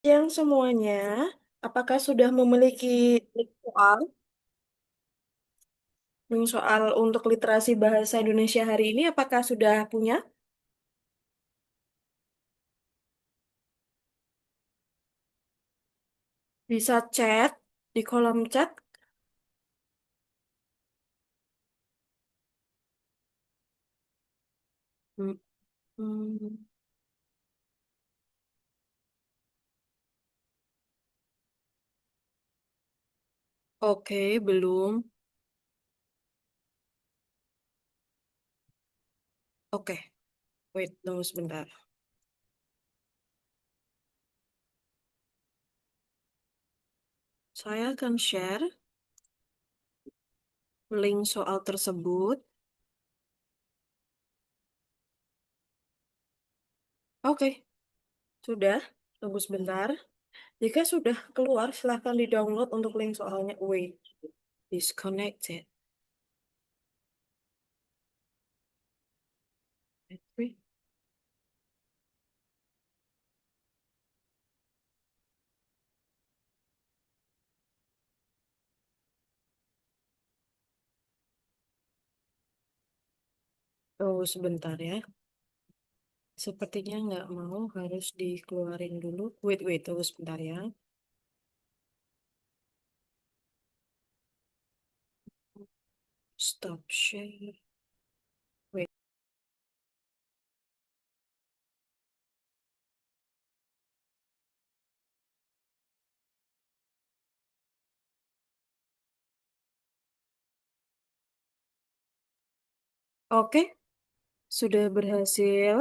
Yang semuanya, apakah sudah memiliki soal? Soal untuk literasi bahasa Indonesia hari ini, apakah sudah punya? Bisa chat di kolom chat. Hmm, hmm, Oke, belum. Oke, wait, tunggu sebentar. Saya akan share link soal tersebut. Oke, sudah. Tunggu sebentar. Jika sudah keluar, silahkan di-download untuk link soalnya. Wait, disconnected. Wait. Tunggu sebentar ya. Sepertinya nggak mau, harus dikeluarin dulu. Wait, tunggu sebentar ya. Stop share. Wait. Oke, sudah berhasil.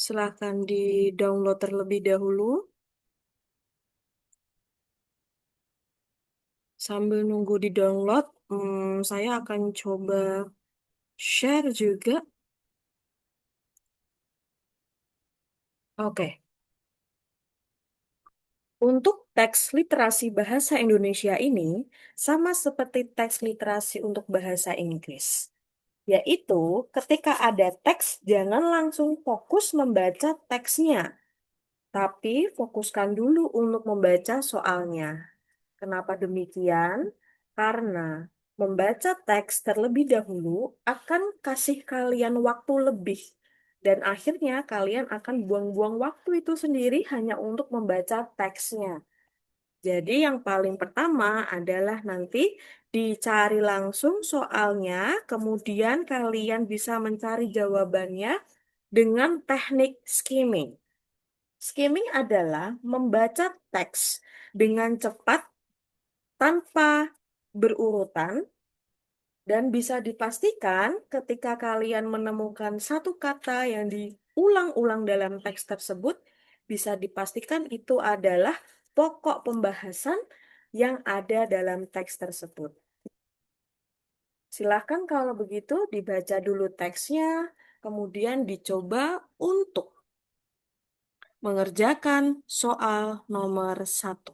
Silahkan di-download terlebih dahulu. Sambil nunggu di-download, saya akan coba share juga. Oke, untuk teks literasi bahasa Indonesia ini sama seperti teks literasi untuk bahasa Inggris. Yaitu ketika ada teks, jangan langsung fokus membaca teksnya, tapi fokuskan dulu untuk membaca soalnya. Kenapa demikian? Karena membaca teks terlebih dahulu akan kasih kalian waktu lebih. Dan akhirnya kalian akan buang-buang waktu itu sendiri hanya untuk membaca teksnya. Jadi yang paling pertama adalah nanti dicari langsung soalnya, kemudian kalian bisa mencari jawabannya dengan teknik skimming. Skimming adalah membaca teks dengan cepat tanpa berurutan dan bisa dipastikan ketika kalian menemukan satu kata yang diulang-ulang dalam teks tersebut, bisa dipastikan itu adalah pokok pembahasan yang ada dalam teks tersebut. Silahkan kalau begitu dibaca dulu teksnya, kemudian dicoba untuk mengerjakan soal nomor satu.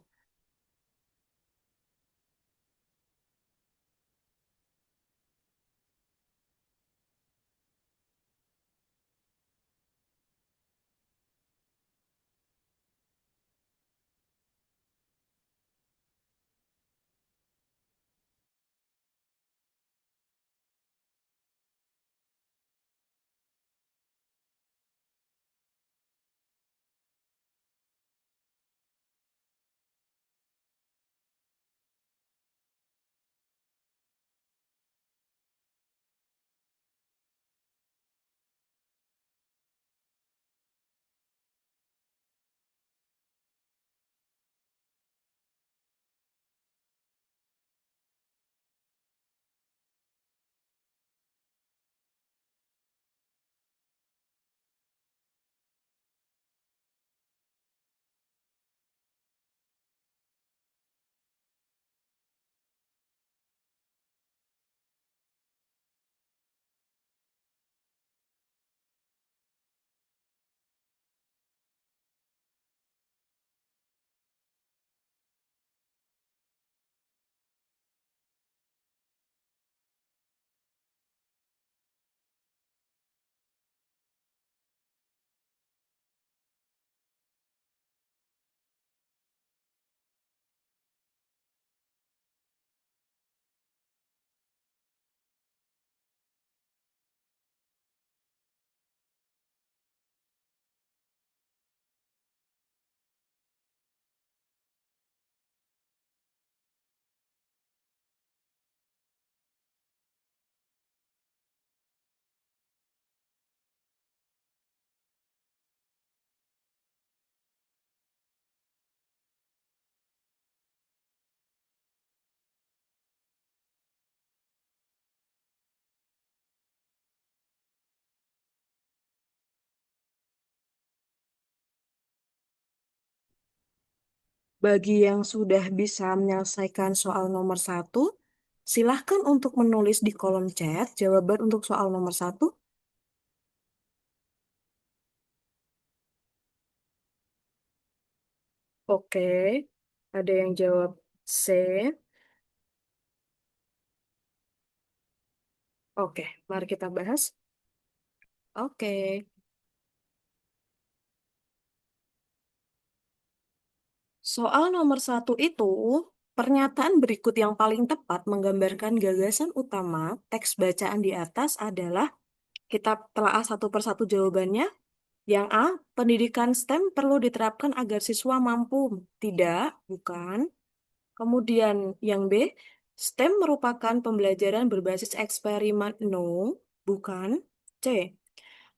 Bagi yang sudah bisa menyelesaikan soal nomor satu, silahkan untuk menulis di kolom chat jawaban untuk soal nomor satu. Oke, ada yang jawab C. Oke, mari kita bahas. Oke, soal nomor satu itu, pernyataan berikut yang paling tepat menggambarkan gagasan utama teks bacaan di atas adalah, kita telaah satu persatu jawabannya. Yang A, pendidikan STEM perlu diterapkan agar siswa mampu. Tidak, bukan. Kemudian yang B, STEM merupakan pembelajaran berbasis eksperimen. No, bukan. C,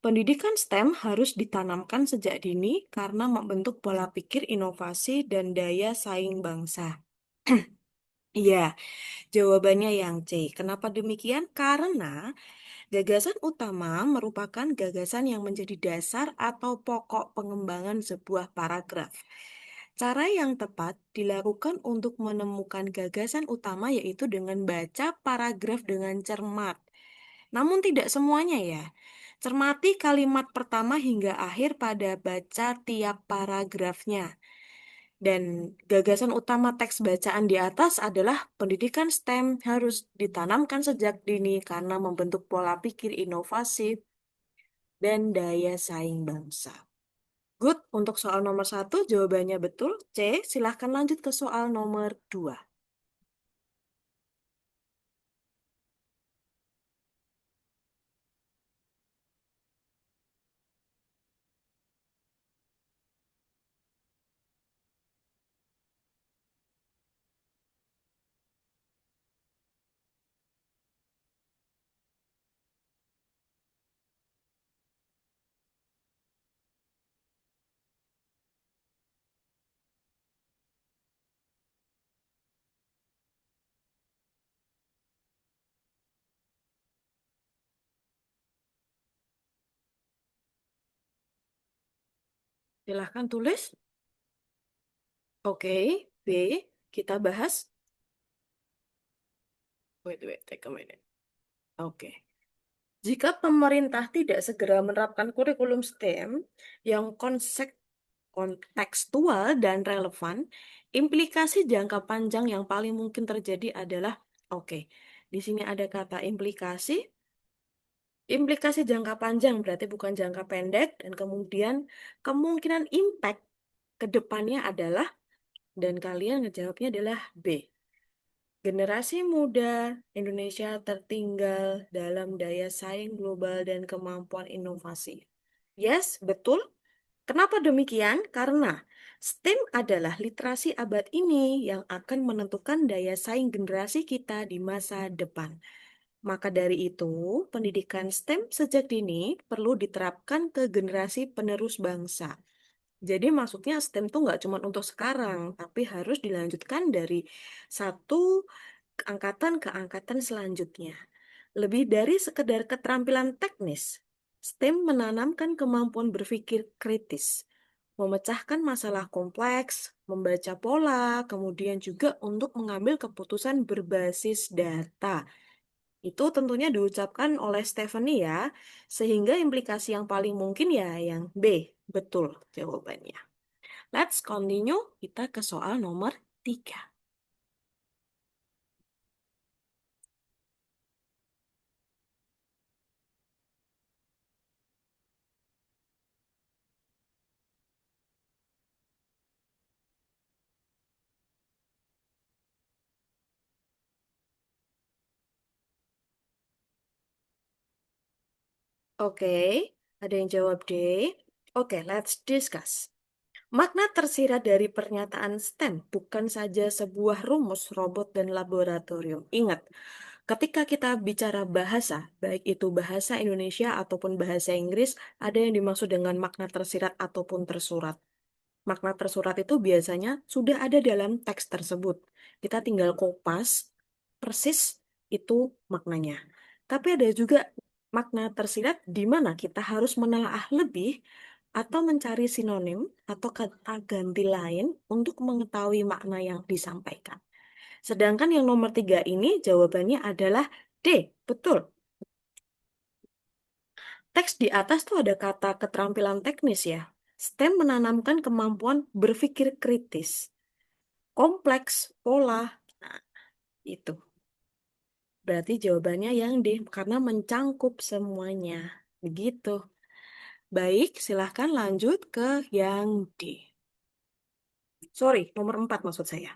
pendidikan STEM harus ditanamkan sejak dini karena membentuk pola pikir inovasi dan daya saing bangsa. Iya, jawabannya yang C. Kenapa demikian? Karena gagasan utama merupakan gagasan yang menjadi dasar atau pokok pengembangan sebuah paragraf. Cara yang tepat dilakukan untuk menemukan gagasan utama yaitu dengan baca paragraf dengan cermat. Namun tidak semuanya ya. Cermati kalimat pertama hingga akhir pada baca tiap paragrafnya. Dan gagasan utama teks bacaan di atas adalah pendidikan STEM harus ditanamkan sejak dini karena membentuk pola pikir inovasi dan daya saing bangsa. Good, untuk soal nomor satu jawabannya betul. C, silahkan lanjut ke soal nomor dua. Silahkan tulis. Oke, B, kita bahas. Wait, take a minute. Oke. Jika pemerintah tidak segera menerapkan kurikulum STEM yang kontekstual dan relevan, implikasi jangka panjang yang paling mungkin terjadi adalah, oke, di sini ada kata implikasi. Implikasi jangka panjang berarti bukan jangka pendek, dan kemudian kemungkinan impact ke depannya adalah, dan kalian ngejawabnya adalah B. Generasi muda Indonesia tertinggal dalam daya saing global dan kemampuan inovasi. Yes, betul. Kenapa demikian? Karena STEM adalah literasi abad ini yang akan menentukan daya saing generasi kita di masa depan. Maka dari itu, pendidikan STEM sejak dini perlu diterapkan ke generasi penerus bangsa. Jadi maksudnya STEM tuh nggak cuma untuk sekarang, tapi harus dilanjutkan dari satu angkatan ke angkatan selanjutnya. Lebih dari sekedar keterampilan teknis, STEM menanamkan kemampuan berpikir kritis, memecahkan masalah kompleks, membaca pola, kemudian juga untuk mengambil keputusan berbasis data. Itu tentunya diucapkan oleh Stephanie ya, sehingga implikasi yang paling mungkin ya yang B, betul jawabannya. Let's continue, kita ke soal nomor 3. Oke, ada yang jawab D. Oke, let's discuss. Makna tersirat dari pernyataan STEM bukan saja sebuah rumus robot dan laboratorium. Ingat, ketika kita bicara bahasa, baik itu bahasa Indonesia ataupun bahasa Inggris, ada yang dimaksud dengan makna tersirat ataupun tersurat. Makna tersurat itu biasanya sudah ada dalam teks tersebut. Kita tinggal kopas, persis itu maknanya. Tapi ada juga makna tersirat di mana kita harus menelaah lebih atau mencari sinonim atau kata ganti lain untuk mengetahui makna yang disampaikan. Sedangkan yang nomor tiga ini jawabannya adalah D, betul. Teks di atas tuh ada kata keterampilan teknis ya. STEM menanamkan kemampuan berpikir kritis, kompleks, pola. Nah, itu. Berarti jawabannya yang D, karena mencangkup semuanya. Begitu. Baik, silahkan lanjut ke yang D. Sorry, nomor 4 maksud saya.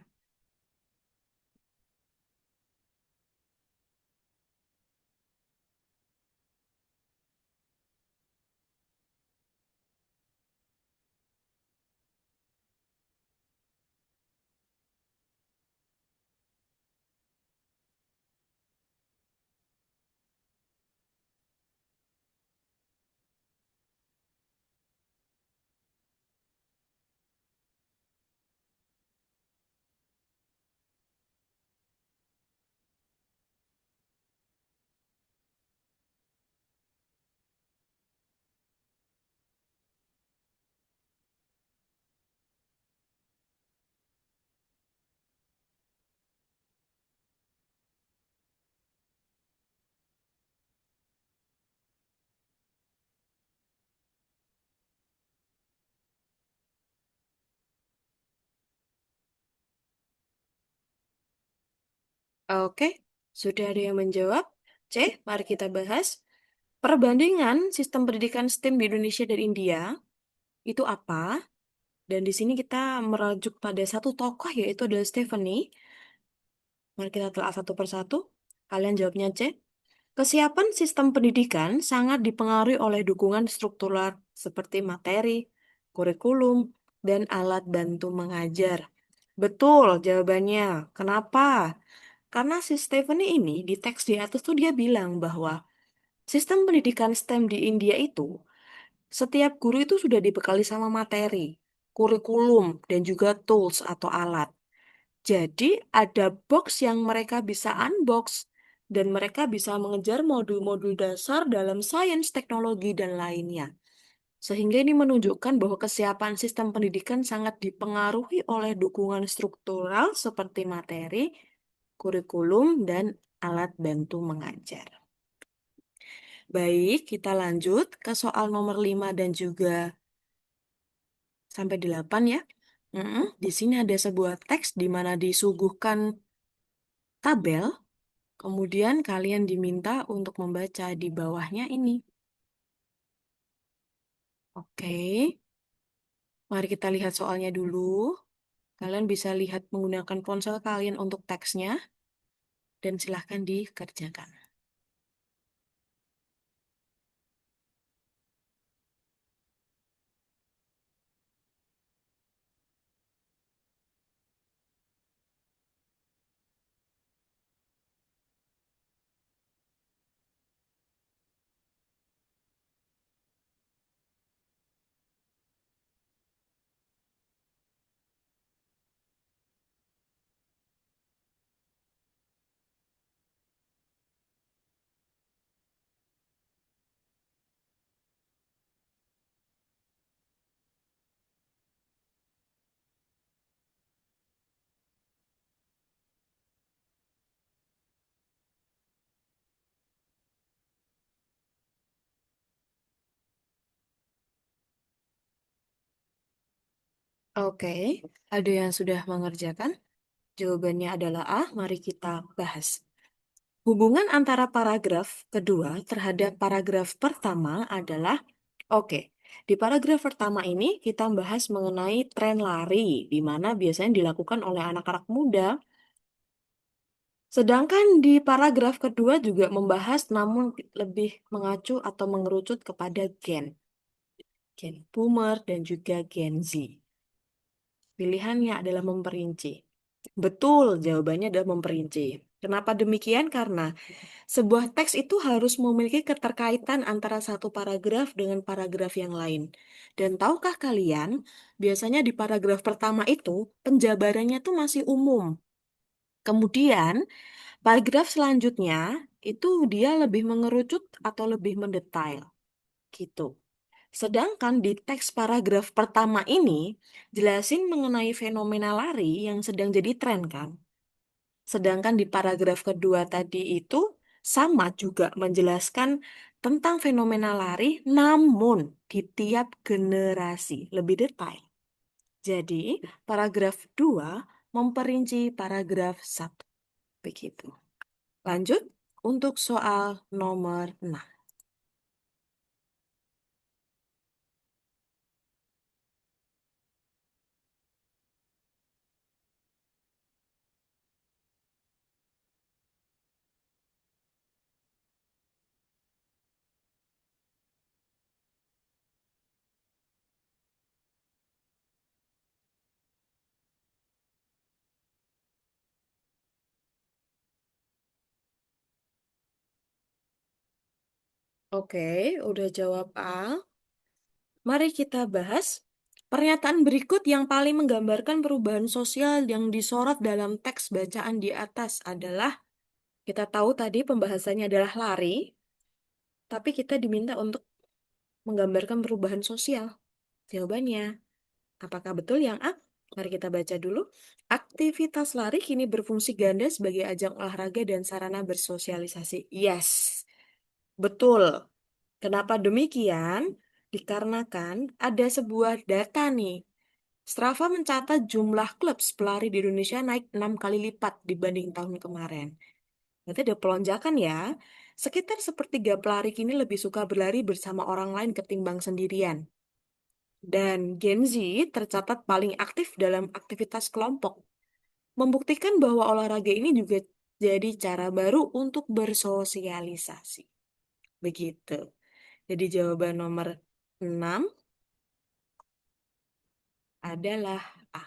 Oke, sudah ada yang menjawab. C, mari kita bahas. Perbandingan sistem pendidikan STEM di Indonesia dan India itu apa? Dan di sini kita merujuk pada satu tokoh yaitu adalah Stephanie. Mari kita telah satu persatu. Kalian jawabnya C. Kesiapan sistem pendidikan sangat dipengaruhi oleh dukungan struktural seperti materi, kurikulum, dan alat bantu mengajar. Betul jawabannya. Kenapa? Karena si Stephanie ini di teks di atas tuh dia bilang bahwa sistem pendidikan STEM di India itu setiap guru itu sudah dibekali sama materi, kurikulum, dan juga tools atau alat. Jadi ada box yang mereka bisa unbox dan mereka bisa mengejar modul-modul dasar dalam sains, teknologi, dan lainnya. Sehingga ini menunjukkan bahwa kesiapan sistem pendidikan sangat dipengaruhi oleh dukungan struktural seperti materi, kurikulum, dan alat bantu mengajar. Baik, kita lanjut ke soal nomor 5 dan juga sampai 8 ya. Di sini ada sebuah teks di mana disuguhkan tabel, kemudian kalian diminta untuk membaca di bawahnya ini. Oke, mari kita lihat soalnya dulu. Kalian bisa lihat menggunakan ponsel kalian untuk teksnya, dan silahkan dikerjakan. Oke, ada yang sudah mengerjakan? Jawabannya adalah A, mari kita bahas. Hubungan antara paragraf kedua terhadap paragraf pertama adalah, oke, di paragraf pertama ini kita bahas mengenai tren lari, di mana biasanya dilakukan oleh anak-anak muda. Sedangkan di paragraf kedua juga membahas namun lebih mengacu atau mengerucut kepada gen boomer dan juga gen Z. Pilihannya adalah memperinci. Betul, jawabannya adalah memperinci. Kenapa demikian? Karena sebuah teks itu harus memiliki keterkaitan antara satu paragraf dengan paragraf yang lain. Dan tahukah kalian, biasanya di paragraf pertama itu penjabarannya tuh masih umum. Kemudian, paragraf selanjutnya itu dia lebih mengerucut atau lebih mendetail gitu. Sedangkan di teks paragraf pertama ini jelasin mengenai fenomena lari yang sedang jadi tren kan. Sedangkan di paragraf kedua tadi itu sama juga menjelaskan tentang fenomena lari namun di tiap generasi lebih detail. Jadi, paragraf 2 memperinci paragraf 1. Begitu. Lanjut untuk soal nomor 6. Oke, udah jawab A. Mari kita bahas pernyataan berikut yang paling menggambarkan perubahan sosial yang disorot dalam teks bacaan di atas adalah, kita tahu tadi pembahasannya adalah lari, tapi kita diminta untuk menggambarkan perubahan sosial. Jawabannya, apakah betul yang A? Mari kita baca dulu. Aktivitas lari kini berfungsi ganda sebagai ajang olahraga dan sarana bersosialisasi. Yes, betul. Kenapa demikian? Dikarenakan ada sebuah data nih. Strava mencatat jumlah klub pelari di Indonesia naik 6 kali lipat dibanding tahun kemarin. Berarti ada pelonjakan ya. Sekitar sepertiga pelari kini lebih suka berlari bersama orang lain ketimbang sendirian. Dan Gen Z tercatat paling aktif dalam aktivitas kelompok, membuktikan bahwa olahraga ini juga jadi cara baru untuk bersosialisasi. Begitu. Jadi jawaban nomor 6 adalah A.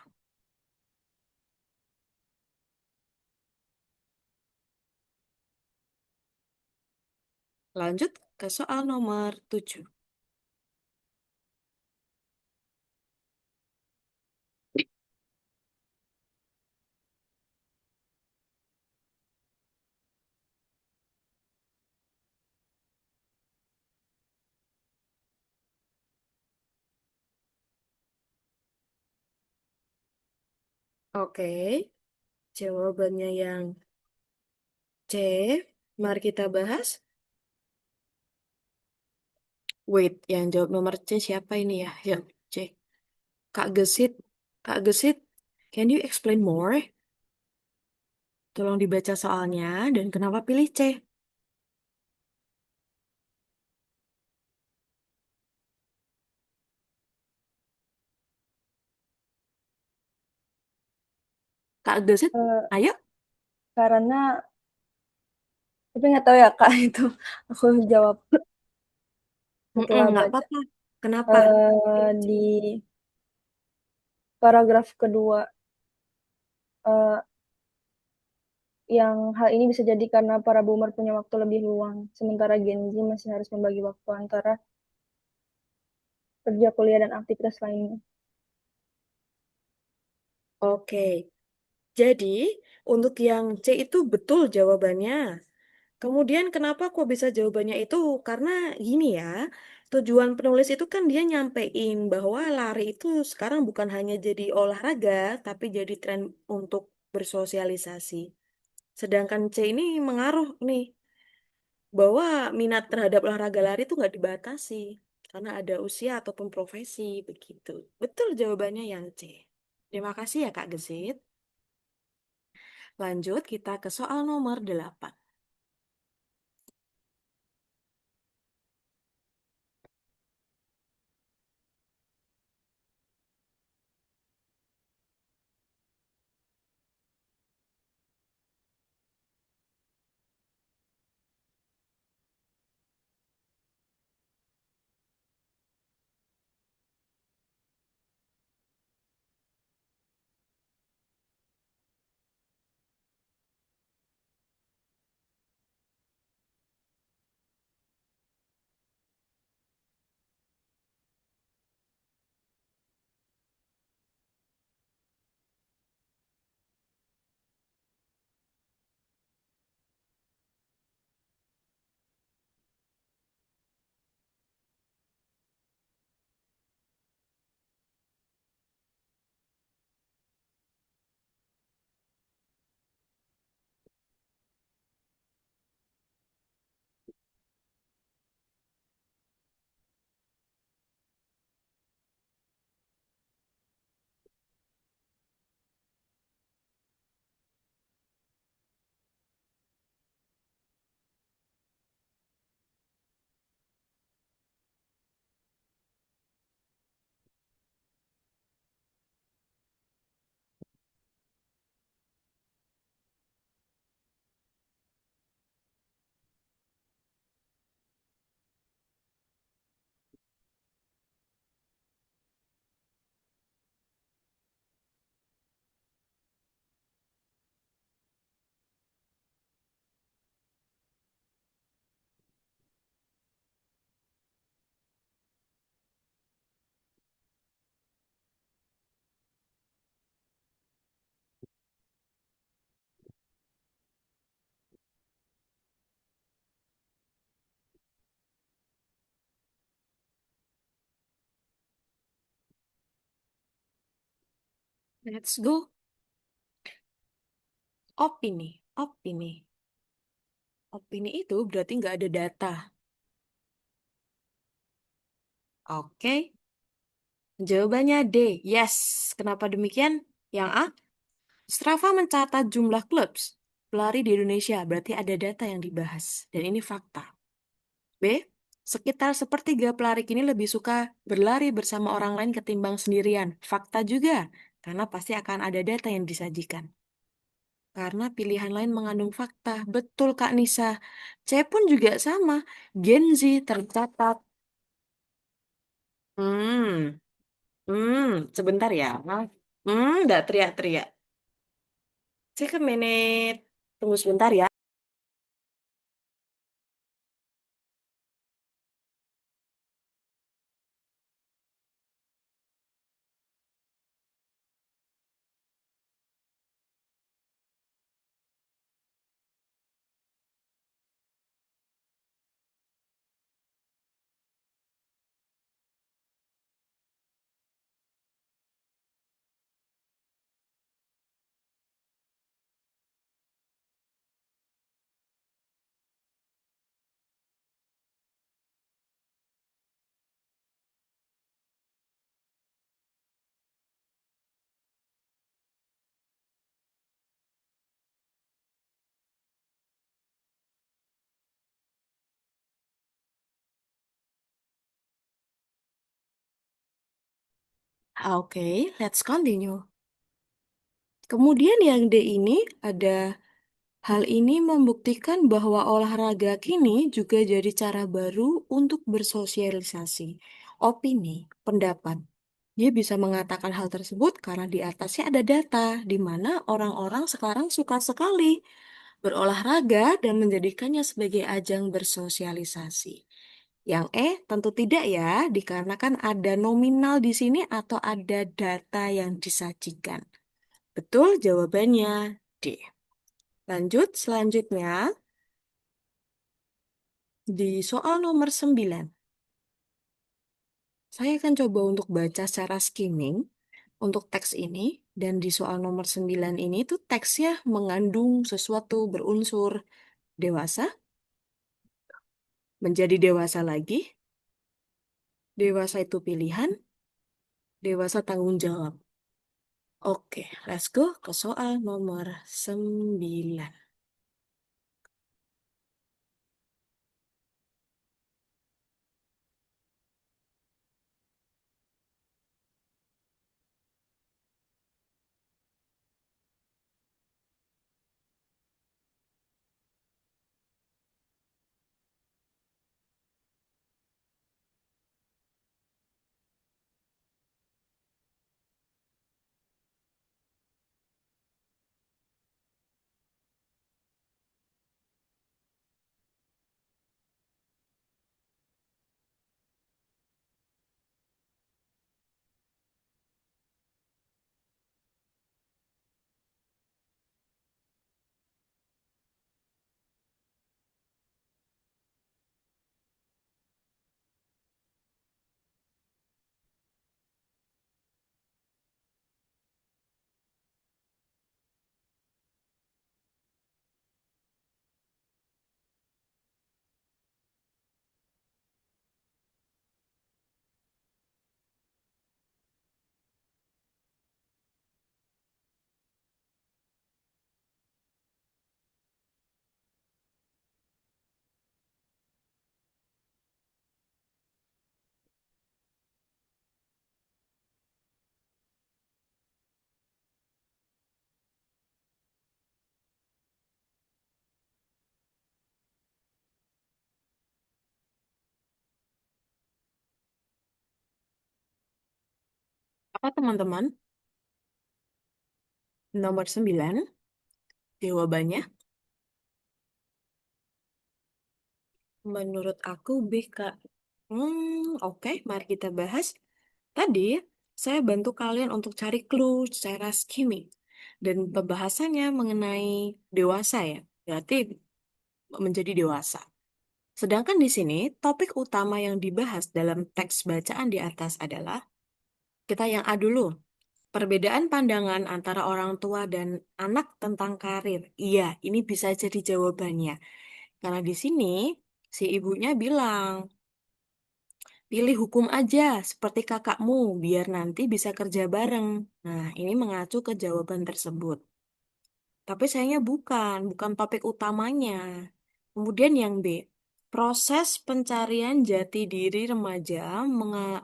Lanjut ke soal nomor 7. Oke, jawabannya yang C. Mari kita bahas. Wait, yang jawab nomor C siapa ini ya? Yang C. Kak Gesit. Kak Gesit, can you explain more? Tolong dibaca soalnya dan kenapa pilih C? Kak Gesit, Eh, ayo. karena tapi nggak tahu ya Kak itu aku jawab setelah Nggak baca apa-apa. Kenapa? di paragraf kedua, eh, yang hal ini bisa jadi karena para boomer punya waktu lebih luang, sementara Gen Z masih harus membagi waktu antara kerja, kuliah, dan aktivitas lainnya. Oke, jadi untuk yang C itu betul jawabannya. Kemudian kenapa kok bisa jawabannya itu? Karena gini ya, tujuan penulis itu kan dia nyampein bahwa lari itu sekarang bukan hanya jadi olahraga, tapi jadi tren untuk bersosialisasi. Sedangkan C ini mengaruh nih, bahwa minat terhadap olahraga lari itu nggak dibatasi, karena ada usia ataupun profesi, begitu. Betul jawabannya yang C. Terima kasih ya Kak Gesit. Lanjut kita ke soal nomor 8. Let's go. Opini, opini. Opini itu berarti nggak ada data. Oke, jawabannya D. Yes. Kenapa demikian? Yang A, Strava mencatat jumlah klub pelari di Indonesia, berarti ada data yang dibahas. Dan ini fakta. B, sekitar sepertiga pelari kini lebih suka berlari bersama orang lain ketimbang sendirian. Fakta juga, karena pasti akan ada data yang disajikan. Karena pilihan lain mengandung fakta. Betul, Kak Nisa. C pun juga sama. Gen Z tercatat. Hmm, sebentar ya. Nggak teriak-teriak. Cek ke menit. Tunggu sebentar ya. Oke, let's continue. Kemudian yang D ini ada hal ini membuktikan bahwa olahraga kini juga jadi cara baru untuk bersosialisasi. Opini, pendapat. Dia bisa mengatakan hal tersebut karena di atasnya ada data, di mana orang-orang sekarang suka sekali berolahraga dan menjadikannya sebagai ajang bersosialisasi. Yang E tentu tidak ya, dikarenakan ada nominal di sini atau ada data yang disajikan. Betul jawabannya D. Lanjut selanjutnya di soal nomor 9. Saya akan coba untuk baca secara skimming untuk teks ini. Dan di soal nomor 9 ini tuh teksnya mengandung sesuatu berunsur dewasa, menjadi dewasa lagi, dewasa itu pilihan, dewasa tanggung jawab. Oke, let's go ke soal nomor 9. Apa teman-teman? Nomor 9, jawabannya menurut aku B, Kak. Oke, mari kita bahas. Tadi, saya bantu kalian untuk cari clue secara skimming. Dan pembahasannya mengenai dewasa ya. Berarti menjadi dewasa. Sedangkan di sini, topik utama yang dibahas dalam teks bacaan di atas adalah, kita yang A dulu. Perbedaan pandangan antara orang tua dan anak tentang karir. Iya, ini bisa jadi jawabannya. Karena di sini si ibunya bilang, pilih hukum aja seperti kakakmu biar nanti bisa kerja bareng. Nah, ini mengacu ke jawaban tersebut. Tapi sayangnya bukan topik utamanya. Kemudian yang B, proses pencarian jati diri remaja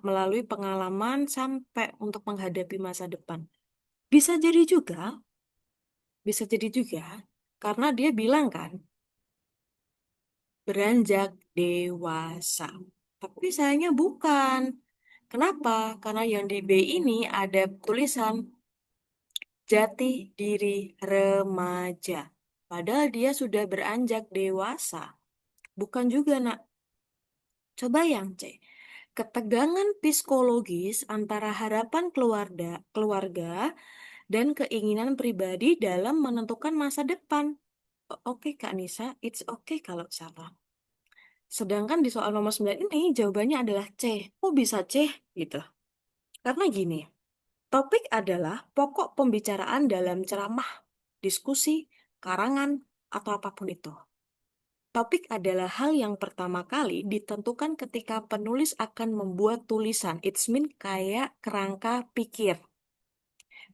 melalui pengalaman sampai untuk menghadapi masa depan. Bisa jadi juga, bisa jadi juga, karena dia bilang kan, beranjak dewasa. Tapi sayangnya bukan. Kenapa? Karena yang di B ini ada tulisan jati diri remaja. Padahal dia sudah beranjak dewasa. Bukan juga, nak. Coba yang C. Ketegangan psikologis antara harapan keluarga dan keinginan pribadi dalam menentukan masa depan. Oke, Kak Nisa, it's okay kalau salah. Sedangkan di soal nomor 9 ini jawabannya adalah C. Kok bisa C? Gitu. Karena gini, topik adalah pokok pembicaraan dalam ceramah, diskusi, karangan, atau apapun itu. Topik adalah hal yang pertama kali ditentukan ketika penulis akan membuat tulisan. It's mean kayak kerangka pikir.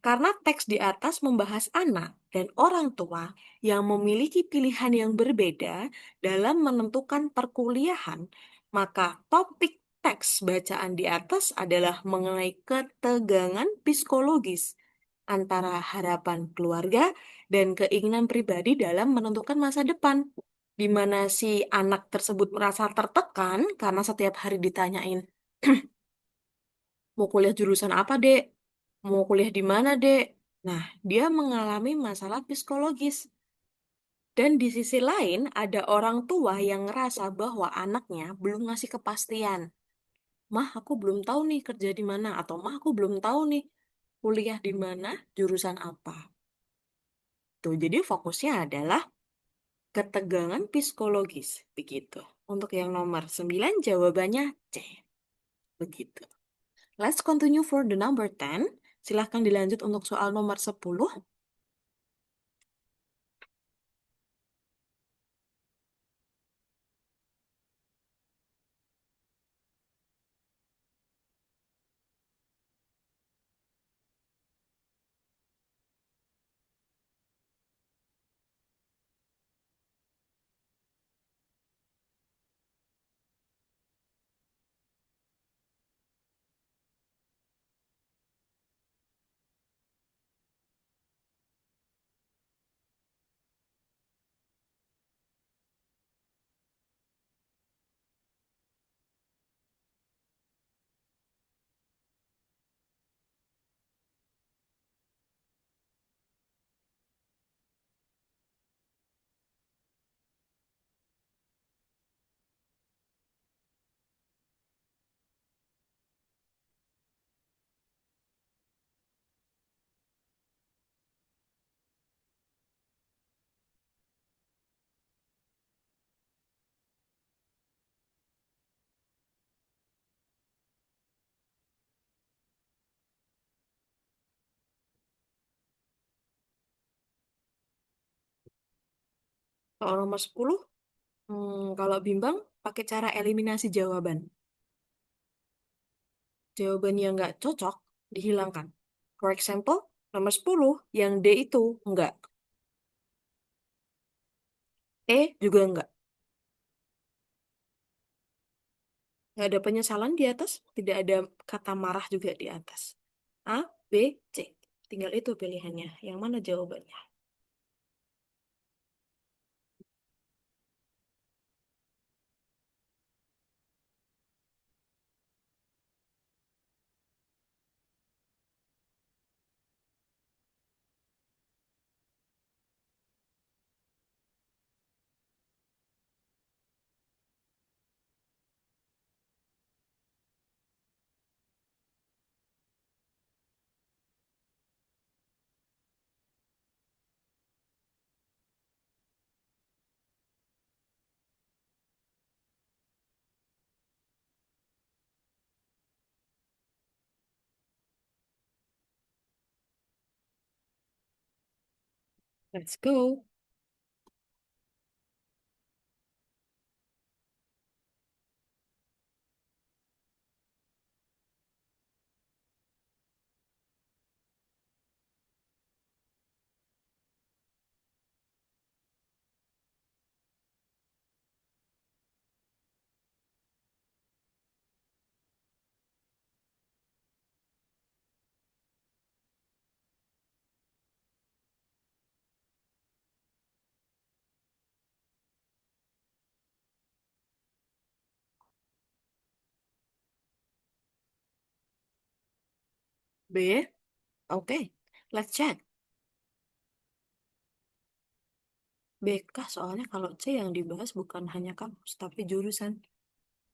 Karena teks di atas membahas anak dan orang tua yang memiliki pilihan yang berbeda dalam menentukan perkuliahan, maka topik teks bacaan di atas adalah mengenai ketegangan psikologis antara harapan keluarga dan keinginan pribadi dalam menentukan masa depan, di mana si anak tersebut merasa tertekan karena setiap hari ditanyain, mau kuliah jurusan apa, Dek? Mau kuliah di mana, Dek? Nah, dia mengalami masalah psikologis. Dan di sisi lain, ada orang tua yang ngerasa bahwa anaknya belum ngasih kepastian. Mah, aku belum tahu nih kerja di mana. Atau mah, aku belum tahu nih kuliah di mana, jurusan apa. Tuh, jadi fokusnya adalah ketegangan psikologis. Begitu. Untuk yang nomor 9, jawabannya C. Begitu. Let's continue for the number 10. Silahkan dilanjut untuk soal nomor 10. Soal nomor 10, kalau bimbang pakai cara eliminasi jawaban. Jawaban yang nggak cocok dihilangkan. For example, nomor 10, yang D itu enggak. E juga enggak. Nggak ada penyesalan di atas, tidak ada kata marah juga di atas. A, B, C. Tinggal itu pilihannya. Yang mana jawabannya? Let's go. B. Oke. Let's check. BK soalnya kalau C yang dibahas bukan hanya kampus, tapi jurusan.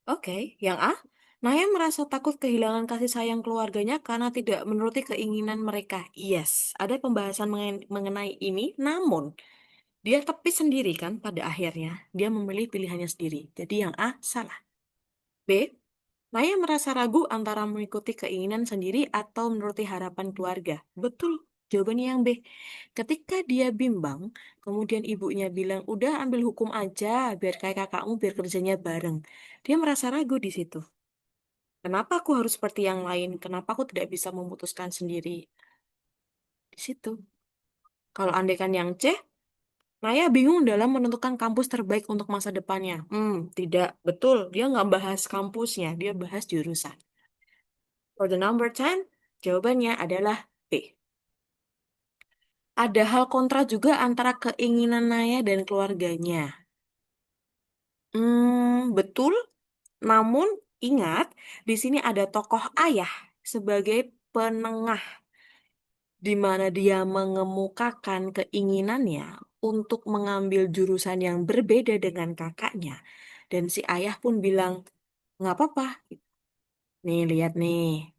Oke, yang A. Naya merasa takut kehilangan kasih sayang keluarganya karena tidak menuruti keinginan mereka. Yes, ada pembahasan mengenai ini, namun dia tepi sendiri kan pada akhirnya. Dia memilih pilihannya sendiri. Jadi yang A salah. B. Naya merasa ragu antara mengikuti keinginan sendiri atau menuruti harapan keluarga. Betul, jawabannya yang B. Ketika dia bimbang, kemudian ibunya bilang, udah ambil hukum aja, biar kayak kakakmu, biar kerjanya bareng. Dia merasa ragu di situ. Kenapa aku harus seperti yang lain? Kenapa aku tidak bisa memutuskan sendiri? Di situ. Kalau andaikan yang C, Naya bingung dalam menentukan kampus terbaik untuk masa depannya. Tidak. Betul, dia nggak bahas kampusnya, dia bahas jurusan. For the number 10, jawabannya adalah B. Ada hal kontra juga antara keinginan Naya dan keluarganya. Betul, namun ingat, di sini ada tokoh ayah sebagai penengah di mana dia mengemukakan keinginannya untuk mengambil jurusan yang berbeda dengan kakaknya. Dan si ayah pun bilang, nggak apa-apa. Nih, lihat nih.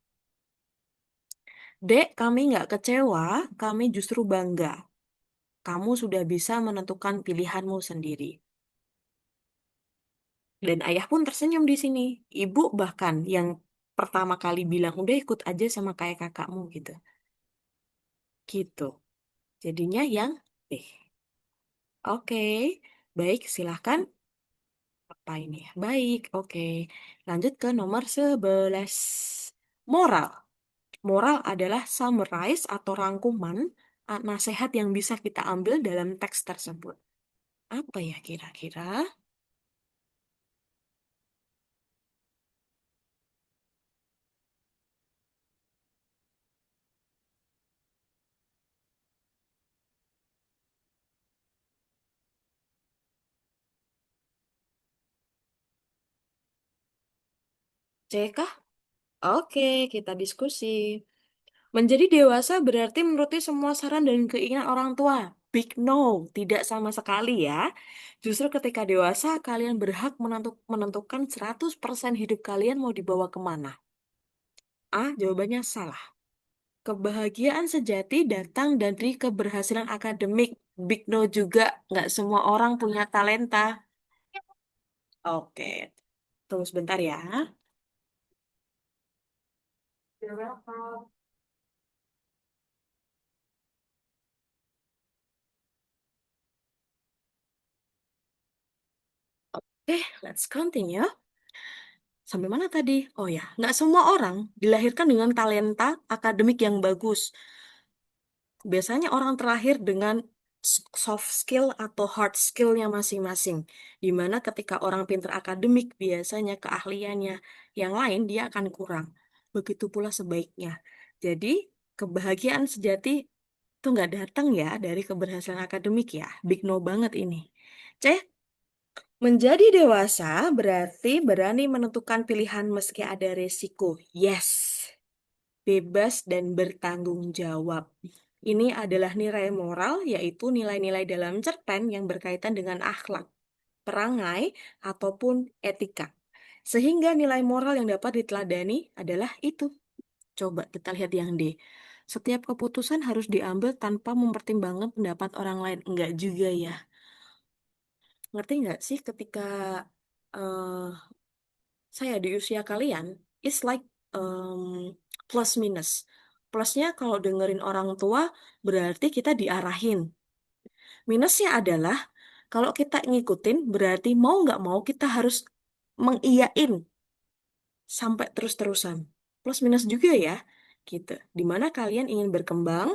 Dek, kami nggak kecewa, kami justru bangga. Kamu sudah bisa menentukan pilihanmu sendiri. Dan ayah pun tersenyum di sini. Ibu bahkan yang pertama kali bilang, udah ikut aja sama kayak kakakmu gitu. Gitu. Jadinya yang B. Oke, baik silahkan. Apa ini? Baik, oke. Lanjut ke nomor 11. Moral. Moral adalah summarize atau rangkuman nasihat yang bisa kita ambil dalam teks tersebut. Apa ya kira-kira? C kah? Oke, kita diskusi. Menjadi dewasa berarti menuruti semua saran dan keinginan orang tua. Big no, tidak sama sekali ya. Justru ketika dewasa, kalian berhak menentukan 100% hidup kalian mau dibawa kemana. A, jawabannya salah. Kebahagiaan sejati datang dari keberhasilan akademik. Big no juga, nggak semua orang punya talenta. Oke, tunggu sebentar ya. Oke, let's continue. Sampai mana tadi? Oh ya, nggak semua orang dilahirkan dengan talenta akademik yang bagus. Biasanya orang terlahir dengan soft skill atau hard skillnya masing-masing. Di mana ketika orang pintar akademik, biasanya keahliannya yang lain dia akan kurang. Begitu pula sebaiknya. Jadi, kebahagiaan sejati itu nggak datang ya dari keberhasilan akademik ya. Big no banget ini. C. Menjadi dewasa berarti berani menentukan pilihan meski ada resiko. Yes, bebas dan bertanggung jawab. Ini adalah nilai moral, yaitu nilai-nilai dalam cerpen yang berkaitan dengan akhlak, perangai, ataupun etika. Sehingga nilai moral yang dapat diteladani adalah itu. Coba kita lihat yang D. Setiap keputusan harus diambil tanpa mempertimbangkan pendapat orang lain. Enggak juga ya. Ngerti nggak sih ketika eh, saya di usia kalian, it's like plus minus. Plusnya kalau dengerin orang tua berarti kita diarahin. Minusnya adalah kalau kita ngikutin berarti mau nggak mau kita harus mengiyain sampai terus-terusan. Plus minus juga ya, gitu. Dimana kalian ingin berkembang,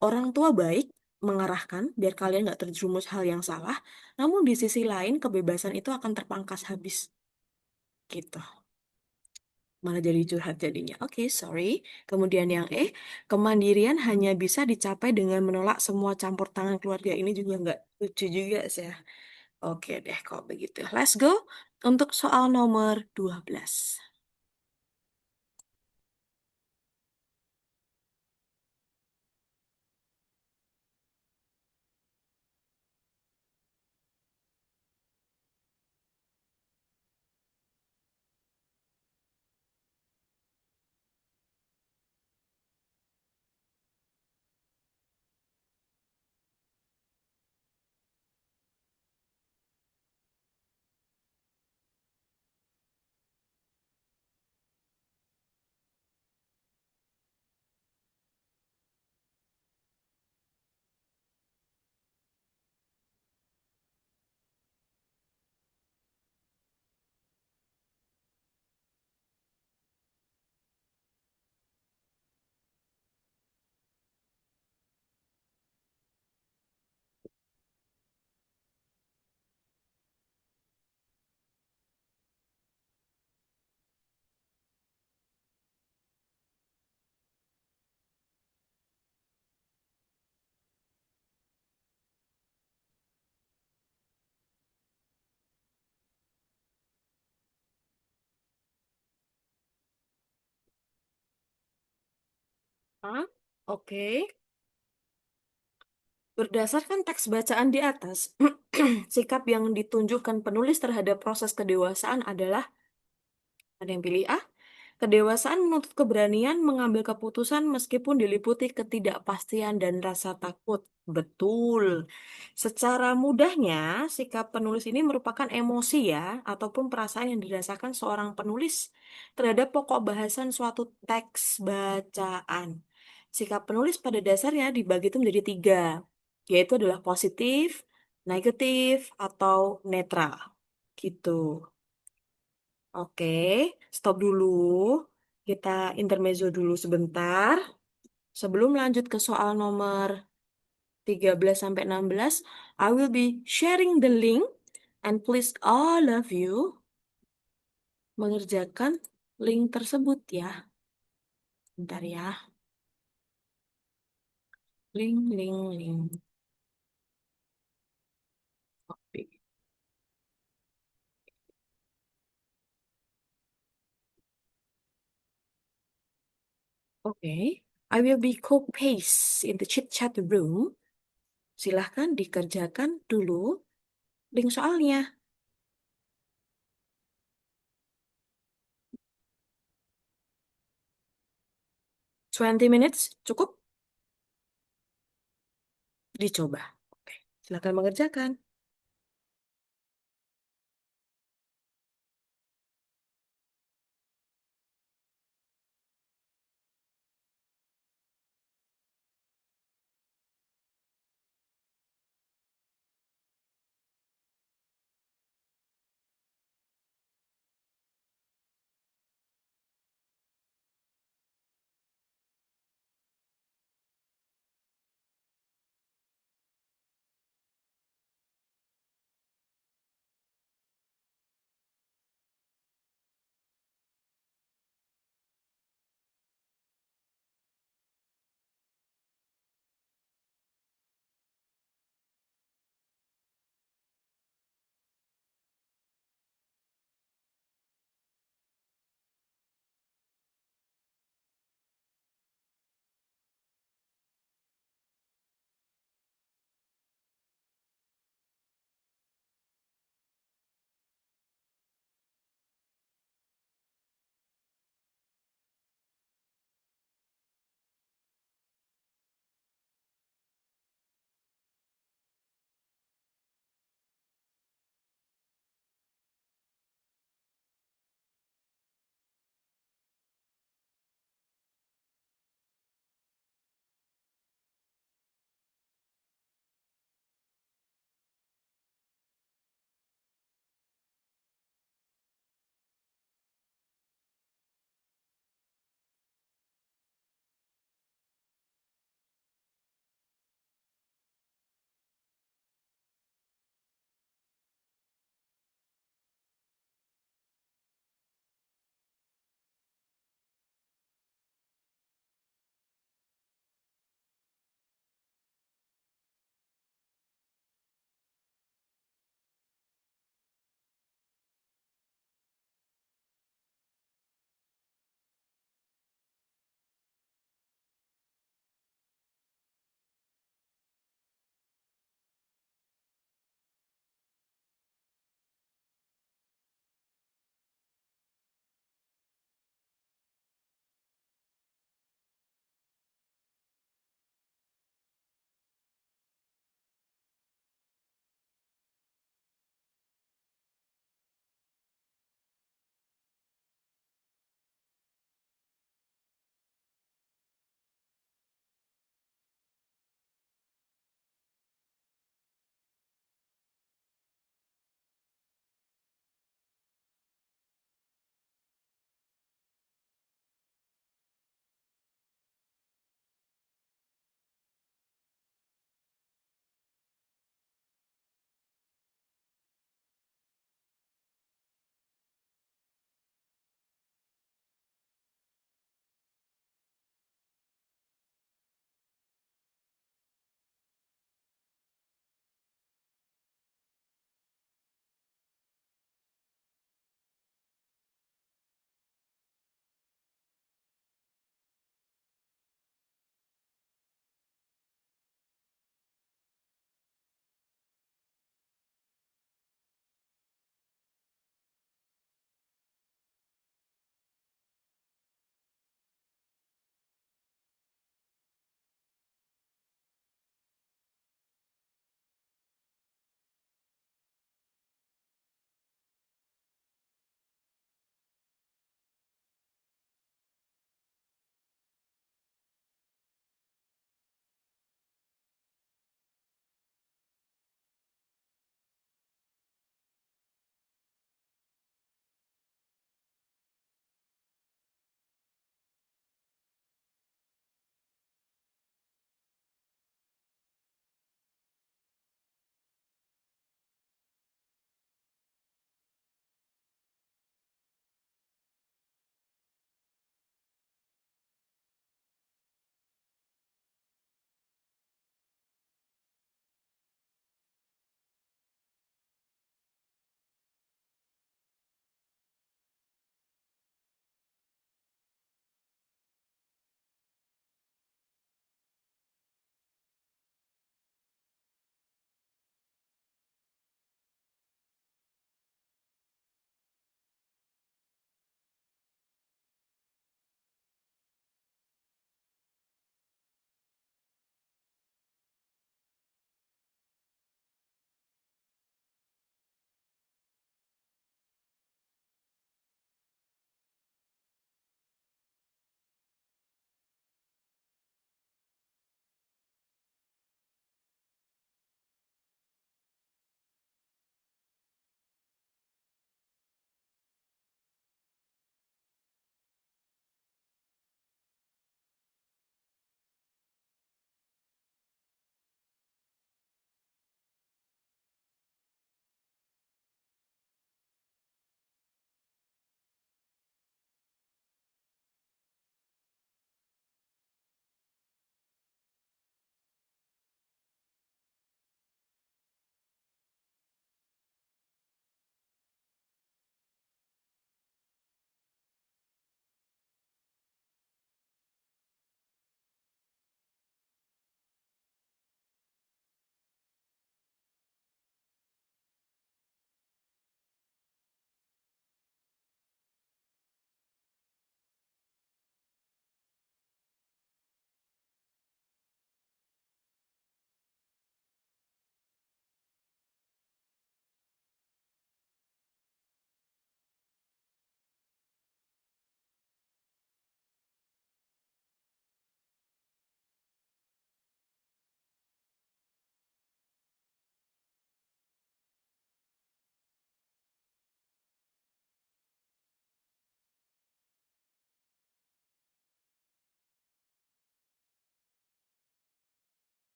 orang tua baik mengarahkan biar kalian nggak terjerumus hal yang salah, namun di sisi lain kebebasan itu akan terpangkas habis, gitu. Malah jadi curhat jadinya. Oke, sorry. Kemudian yang kemandirian hanya bisa dicapai dengan menolak semua campur tangan keluarga. Ini juga nggak lucu juga sih ya. Oke deh, kalau begitu. Let's go untuk soal nomor 12. Ah, oke. Berdasarkan teks bacaan di atas, sikap yang ditunjukkan penulis terhadap proses kedewasaan adalah, ada yang pilih A, kedewasaan menuntut keberanian mengambil keputusan meskipun diliputi ketidakpastian dan rasa takut. Betul. Secara mudahnya, sikap penulis ini merupakan emosi ya, ataupun perasaan yang dirasakan seorang penulis terhadap pokok bahasan suatu teks bacaan. Sikap penulis pada dasarnya dibagi itu menjadi tiga, yaitu adalah positif, negatif, atau netral. Gitu. Oke, stop dulu. Kita intermezzo dulu sebentar. Sebelum lanjut ke soal nomor 13 sampai 16, I will be sharing the link and please all of you mengerjakan link tersebut ya. Bentar ya. Link, link, link. Copy. Oke. I will be copy-paste in the chit-chat room. Silahkan dikerjakan dulu link soalnya. 20 minutes cukup? Dicoba. Oke. Silahkan mengerjakan.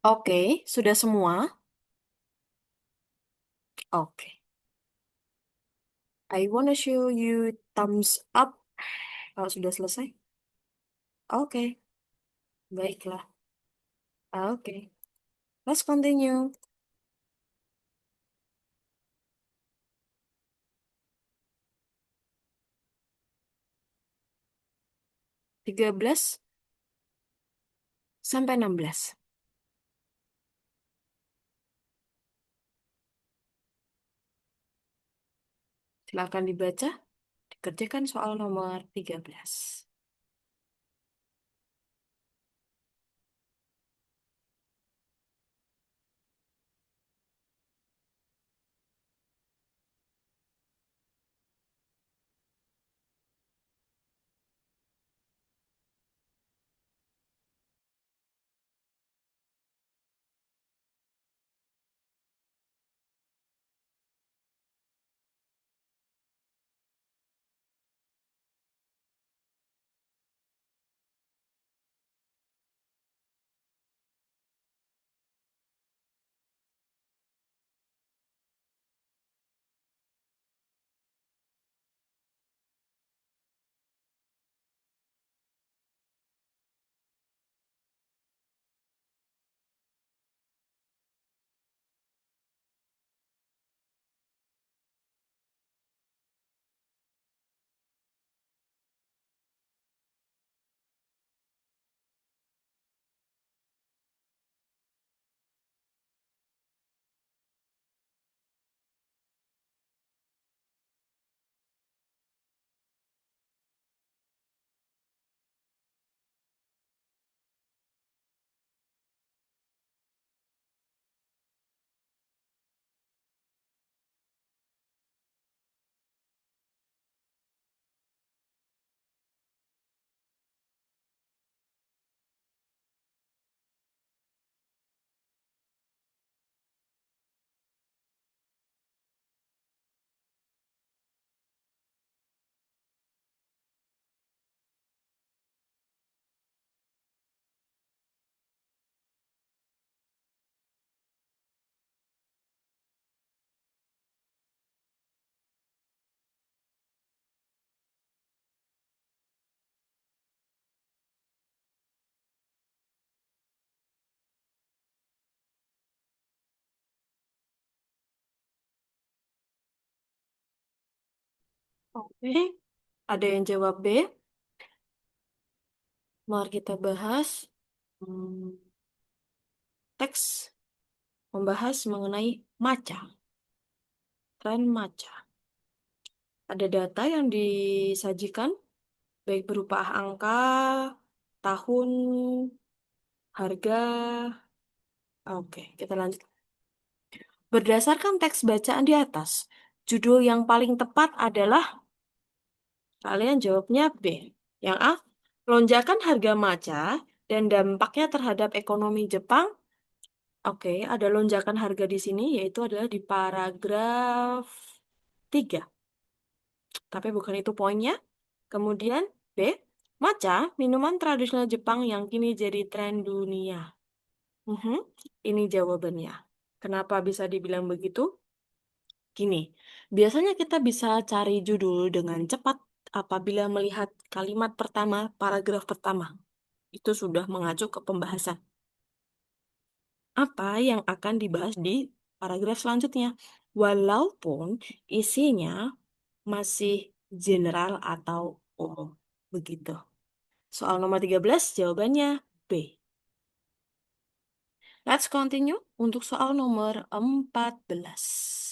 Oke, sudah semua? Oke. I wanna show you thumbs up kalau sudah selesai. Oke, baiklah. Oke, let's continue. 13 sampai 16. Silakan dibaca, dikerjakan soal nomor 13. Oke, ada yang jawab B. Mari kita bahas. Hmm, Teks membahas mengenai maca, tren maca. Ada data yang disajikan, baik berupa angka, tahun, harga. Oke, kita lanjut. Berdasarkan teks bacaan di atas, judul yang paling tepat adalah, kalian jawabnya B. Yang A, lonjakan harga maca dan dampaknya terhadap ekonomi Jepang. Oke, ada lonjakan harga di sini, yaitu adalah di paragraf 3. Tapi bukan itu poinnya. Kemudian B, matcha, minuman tradisional Jepang yang kini jadi tren dunia. Mhm, ini jawabannya. Kenapa bisa dibilang begitu? Gini, biasanya kita bisa cari judul dengan cepat apabila melihat kalimat pertama, paragraf pertama. Itu sudah mengacu ke pembahasan. Apa yang akan dibahas di paragraf selanjutnya? Walaupun isinya masih general atau umum. Begitu. Soal nomor 13 jawabannya B. Let's continue untuk soal nomor 14.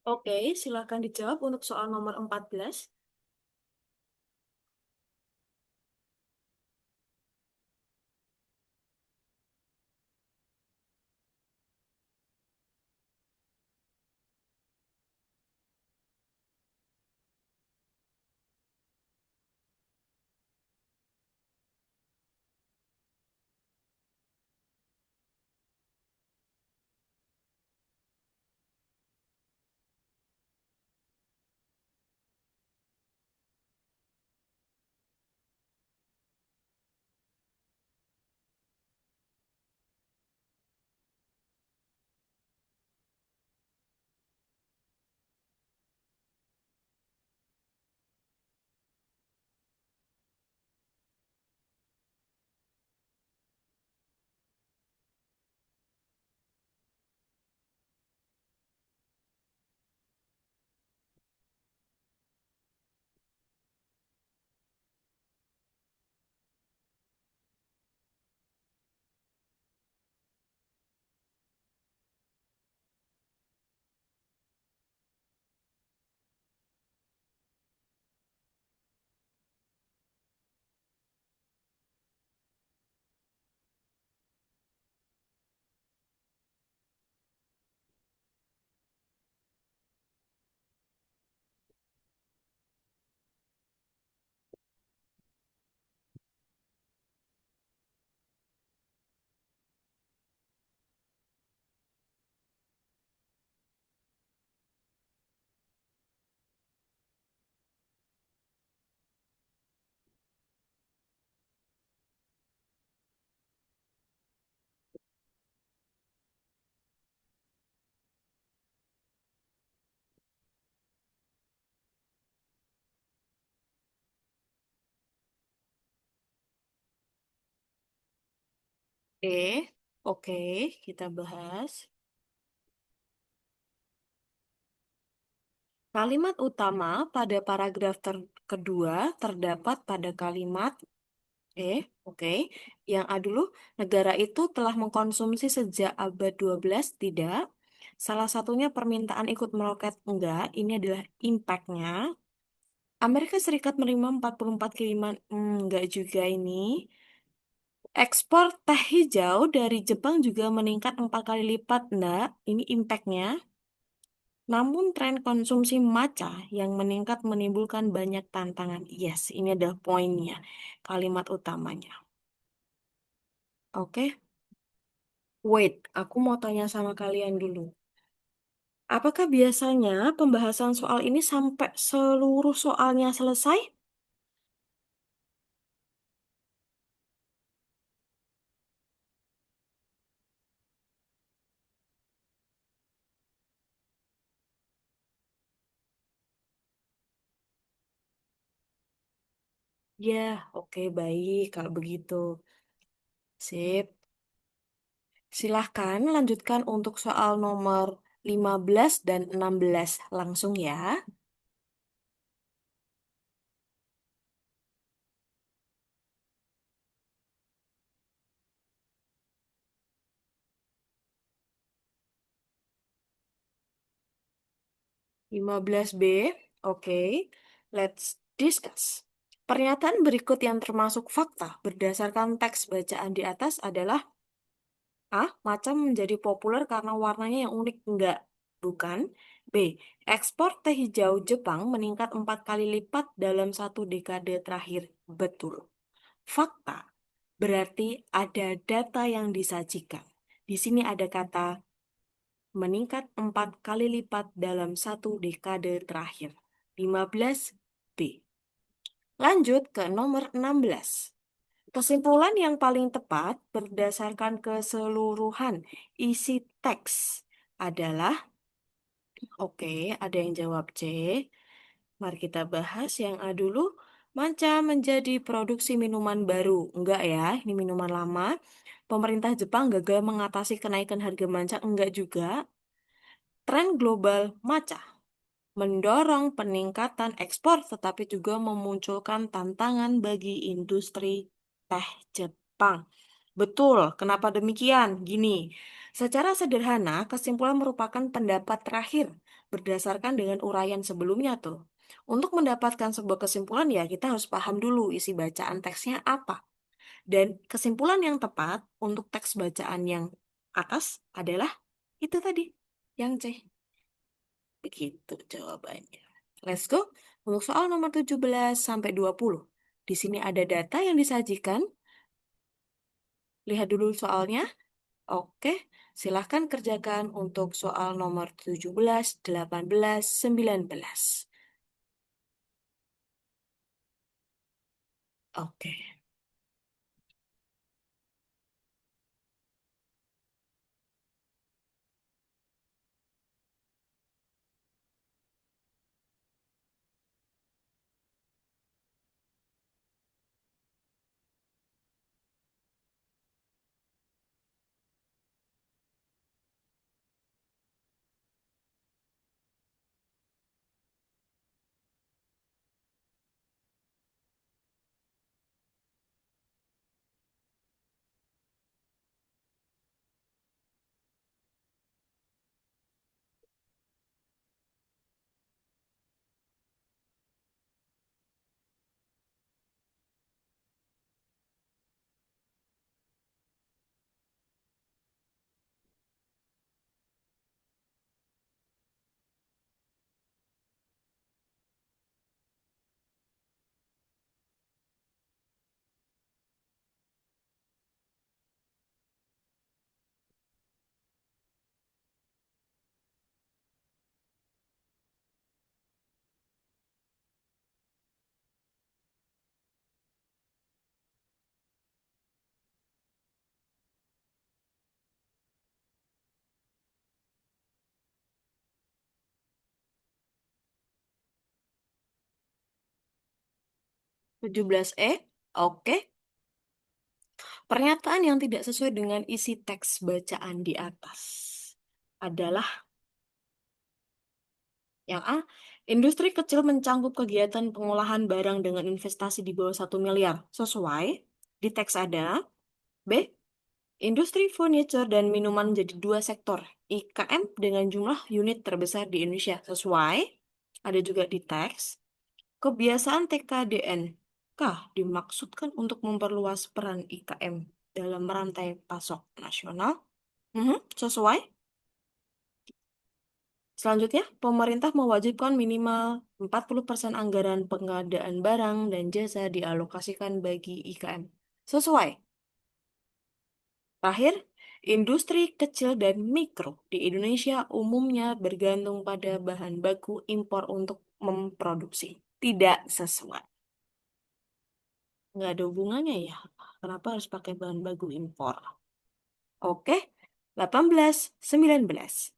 Oke, silakan dijawab untuk soal nomor 14. Oke, kita bahas. Kalimat utama pada paragraf kedua terdapat pada kalimat oke. Yang A dulu, negara itu telah mengkonsumsi sejak abad 12, tidak. Salah satunya permintaan ikut meroket, enggak. Ini adalah impact-nya. Amerika Serikat menerima 44 kiriman, enggak juga ini. Ekspor teh hijau dari Jepang juga meningkat 4 kali lipat, enggak. Ini impact-nya. Namun tren konsumsi matcha yang meningkat menimbulkan banyak tantangan. Yes, ini adalah poinnya, kalimat utamanya. Oke, wait, aku mau tanya sama kalian dulu. Apakah biasanya pembahasan soal ini sampai seluruh soalnya selesai? Ya, oke, baik kalau begitu. Sip. Silahkan lanjutkan untuk soal nomor 15 dan 16 langsung ya. 15B, oke. Let's discuss. Pernyataan berikut yang termasuk fakta berdasarkan teks bacaan di atas adalah A. Macam menjadi populer karena warnanya yang unik. Enggak. Bukan. B. Ekspor teh hijau Jepang meningkat 4 kali lipat dalam 1 dekade terakhir. Betul. Fakta. Berarti ada data yang disajikan. Di sini ada kata meningkat 4 kali lipat dalam 1 dekade terakhir. 15B. Lanjut ke nomor 16. Kesimpulan yang paling tepat berdasarkan keseluruhan isi teks adalah, oke, ada yang jawab C. Mari kita bahas yang A dulu. Manca menjadi produksi minuman baru. Enggak ya, ini minuman lama. Pemerintah Jepang gagal mengatasi kenaikan harga manca. Enggak juga. Tren global matcha mendorong peningkatan ekspor tetapi juga memunculkan tantangan bagi industri teh Jepang. Betul, kenapa demikian? Gini, Secara sederhana, kesimpulan merupakan pendapat terakhir berdasarkan dengan uraian sebelumnya tuh. Untuk mendapatkan sebuah kesimpulan ya kita harus paham dulu isi bacaan teksnya apa. Dan kesimpulan yang tepat untuk teks bacaan yang atas adalah itu tadi, yang C. Begitu jawabannya. Let's go. Untuk soal nomor 17 sampai 20. Di sini ada data yang disajikan. Lihat dulu soalnya. Oke, silahkan kerjakan untuk soal nomor 17, 18, 19. Oke. 17E. Oke. Pernyataan yang tidak sesuai dengan isi teks bacaan di atas adalah yang A. Industri kecil mencangkup kegiatan pengolahan barang dengan investasi di bawah 1 miliar. Sesuai. Di teks ada. B. Industri furniture dan minuman menjadi dua sektor IKM dengan jumlah unit terbesar di Indonesia. Sesuai. Ada juga di teks. Kebiasaan TKDN. Dimaksudkan untuk memperluas peran IKM dalam rantai pasok nasional. Sesuai. Selanjutnya, pemerintah mewajibkan minimal 40% anggaran pengadaan barang dan jasa dialokasikan bagi IKM. Sesuai. Terakhir, industri kecil dan mikro di Indonesia umumnya bergantung pada bahan baku impor untuk memproduksi. Tidak sesuai. Nggak ada hubungannya ya. Kenapa harus pakai bahan baku impor? Oke, 18, 19.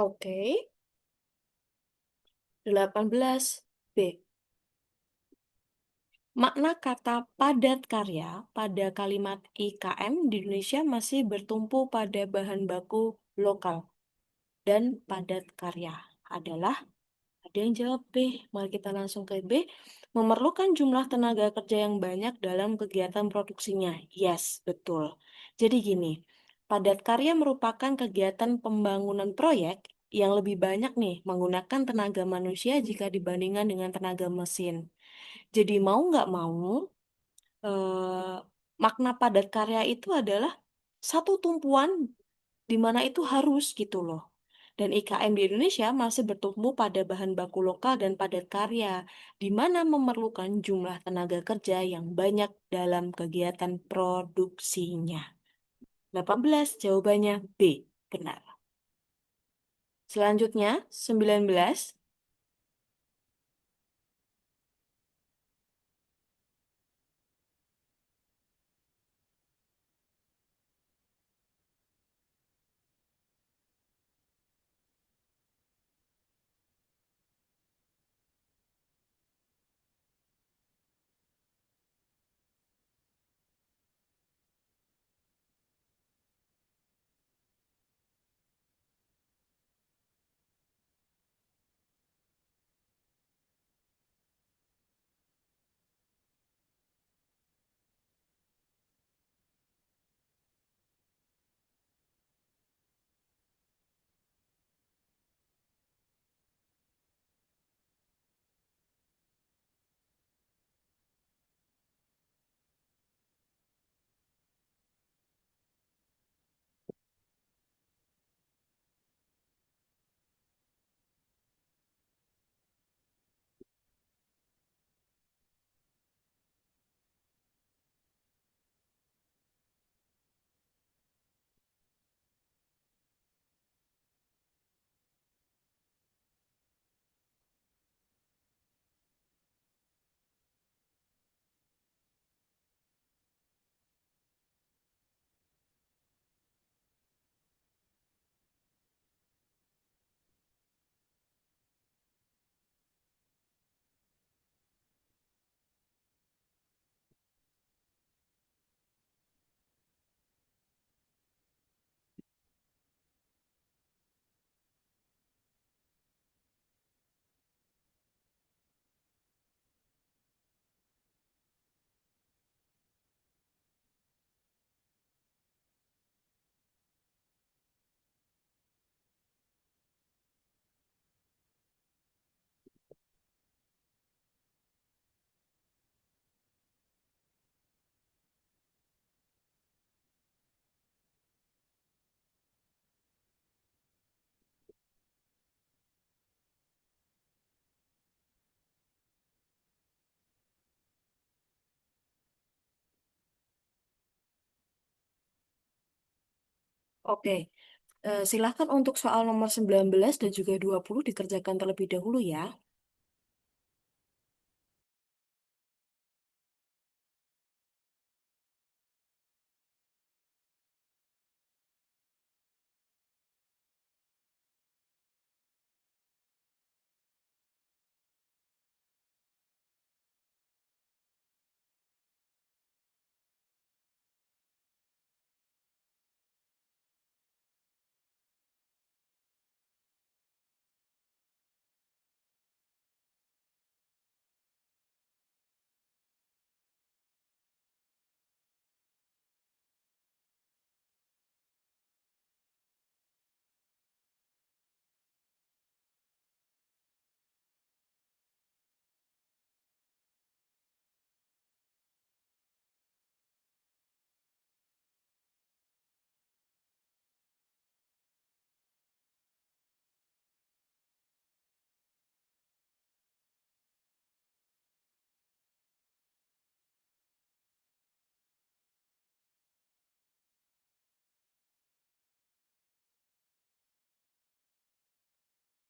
Oke, 18 B. Makna kata padat karya pada kalimat IKM di Indonesia masih bertumpu pada bahan baku lokal dan padat karya adalah, ada yang jawab B. Mari kita langsung ke B. Memerlukan jumlah tenaga kerja yang banyak dalam kegiatan produksinya. Yes, betul. Jadi gini, padat karya merupakan kegiatan pembangunan proyek yang lebih banyak nih menggunakan tenaga manusia jika dibandingkan dengan tenaga mesin. Jadi mau nggak mau, eh, makna padat karya itu adalah satu tumpuan di mana itu harus gitu loh. Dan IKM di Indonesia masih bertumbuh pada bahan baku lokal dan padat karya, di mana memerlukan jumlah tenaga kerja yang banyak dalam kegiatan produksinya. 18 jawabannya B, benar. Selanjutnya, 19. Oke, silakan untuk soal nomor 19 dan juga 20 dikerjakan terlebih dahulu ya.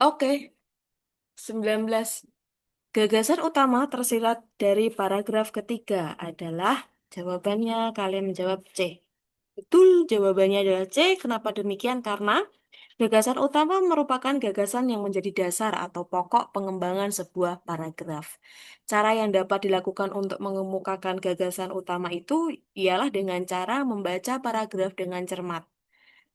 Oke, 19. Gagasan utama tersirat dari paragraf ketiga adalah jawabannya kalian menjawab C. Betul, jawabannya adalah C. Kenapa demikian? Karena Gagasan utama merupakan gagasan yang menjadi dasar atau pokok pengembangan sebuah paragraf. Cara yang dapat dilakukan untuk mengemukakan gagasan utama itu ialah dengan cara membaca paragraf dengan cermat.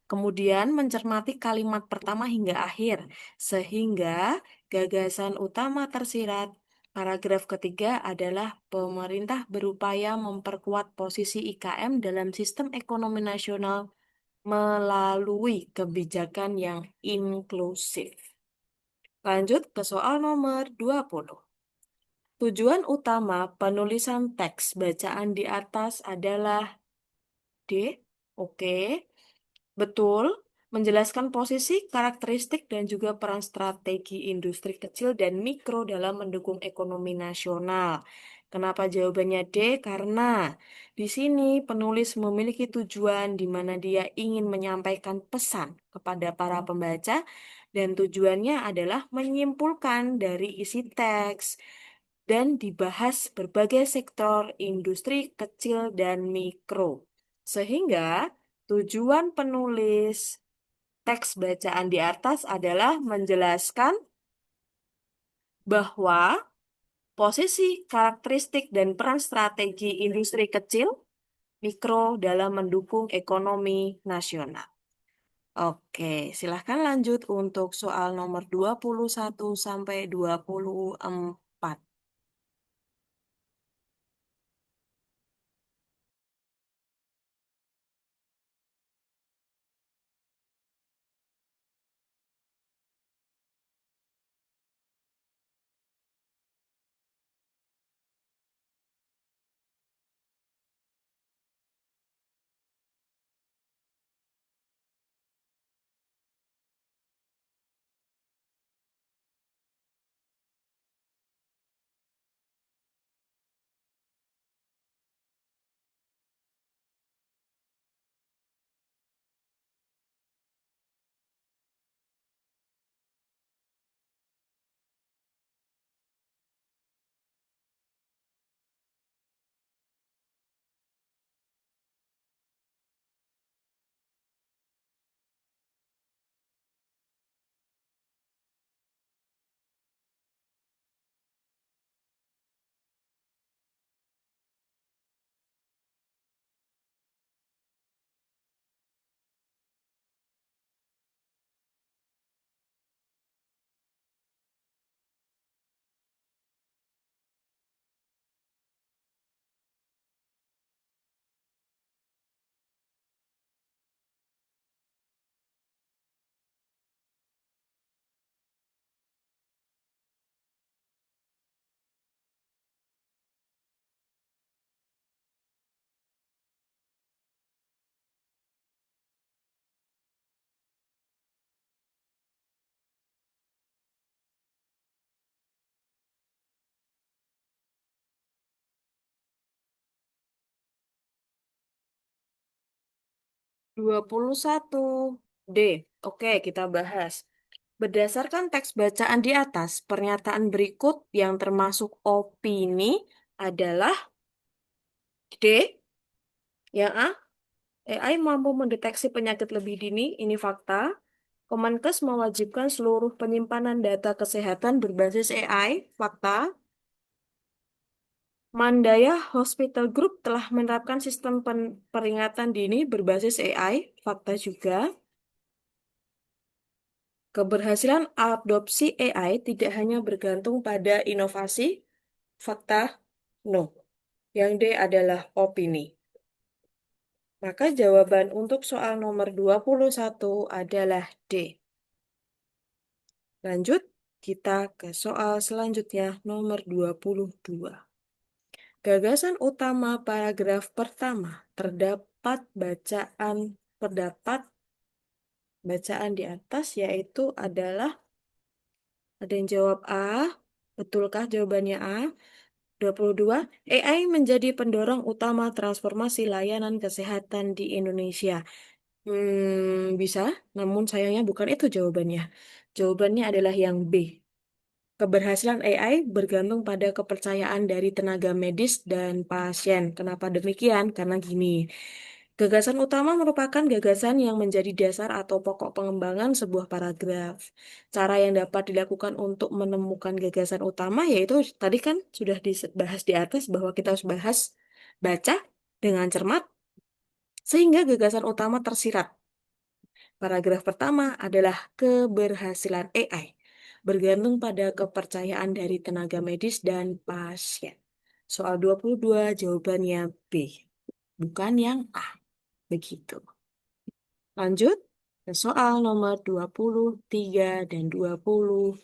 Kemudian mencermati kalimat pertama hingga akhir, sehingga gagasan utama tersirat. Paragraf ketiga adalah pemerintah berupaya memperkuat posisi IKM dalam sistem ekonomi nasional melalui kebijakan yang inklusif. Lanjut ke soal nomor 20. Tujuan utama penulisan teks bacaan di atas adalah D. Oke. Betul, menjelaskan posisi, karakteristik, dan juga peran strategi industri kecil dan mikro dalam mendukung ekonomi nasional. Kenapa jawabannya D? Karena di sini penulis memiliki tujuan di mana dia ingin menyampaikan pesan kepada para pembaca, dan tujuannya adalah menyimpulkan dari isi teks dan dibahas berbagai sektor industri kecil dan mikro. Sehingga tujuan penulis teks bacaan di atas adalah menjelaskan bahwa posisi, karakteristik, dan peran strategi industri kecil mikro dalam mendukung ekonomi nasional. Oke, silahkan lanjut untuk soal nomor 21 sampai 24. 21. D. Oke, kita bahas. Berdasarkan teks bacaan di atas, pernyataan berikut yang termasuk opini adalah D. Yang A. AI mampu mendeteksi penyakit lebih dini, ini fakta. Kemenkes mewajibkan seluruh penyimpanan data kesehatan berbasis AI, fakta. Mandaya Hospital Group telah menerapkan sistem peringatan dini berbasis AI, fakta juga. Keberhasilan adopsi AI tidak hanya bergantung pada inovasi, fakta, no. Yang D adalah opini. Maka jawaban untuk soal nomor 21 adalah D. Lanjut, kita ke soal selanjutnya nomor 22. Gagasan utama paragraf pertama terdapat bacaan di atas yaitu adalah ada yang jawab A. Betulkah jawabannya A? 22. AI menjadi pendorong utama transformasi layanan kesehatan di Indonesia. Bisa, namun sayangnya bukan itu jawabannya. Jawabannya adalah yang B. Keberhasilan AI bergantung pada kepercayaan dari tenaga medis dan pasien. Kenapa demikian? Karena gini, Gagasan utama merupakan gagasan yang menjadi dasar atau pokok pengembangan sebuah paragraf. Cara yang dapat dilakukan untuk menemukan gagasan utama yaitu tadi kan sudah dibahas di atas bahwa kita harus bahas baca dengan cermat sehingga gagasan utama tersirat. Paragraf pertama adalah keberhasilan AI bergantung pada kepercayaan dari tenaga medis dan pasien. Soal 22 jawabannya B, bukan yang A. Begitu. Lanjut ke soal nomor 23 dan 24.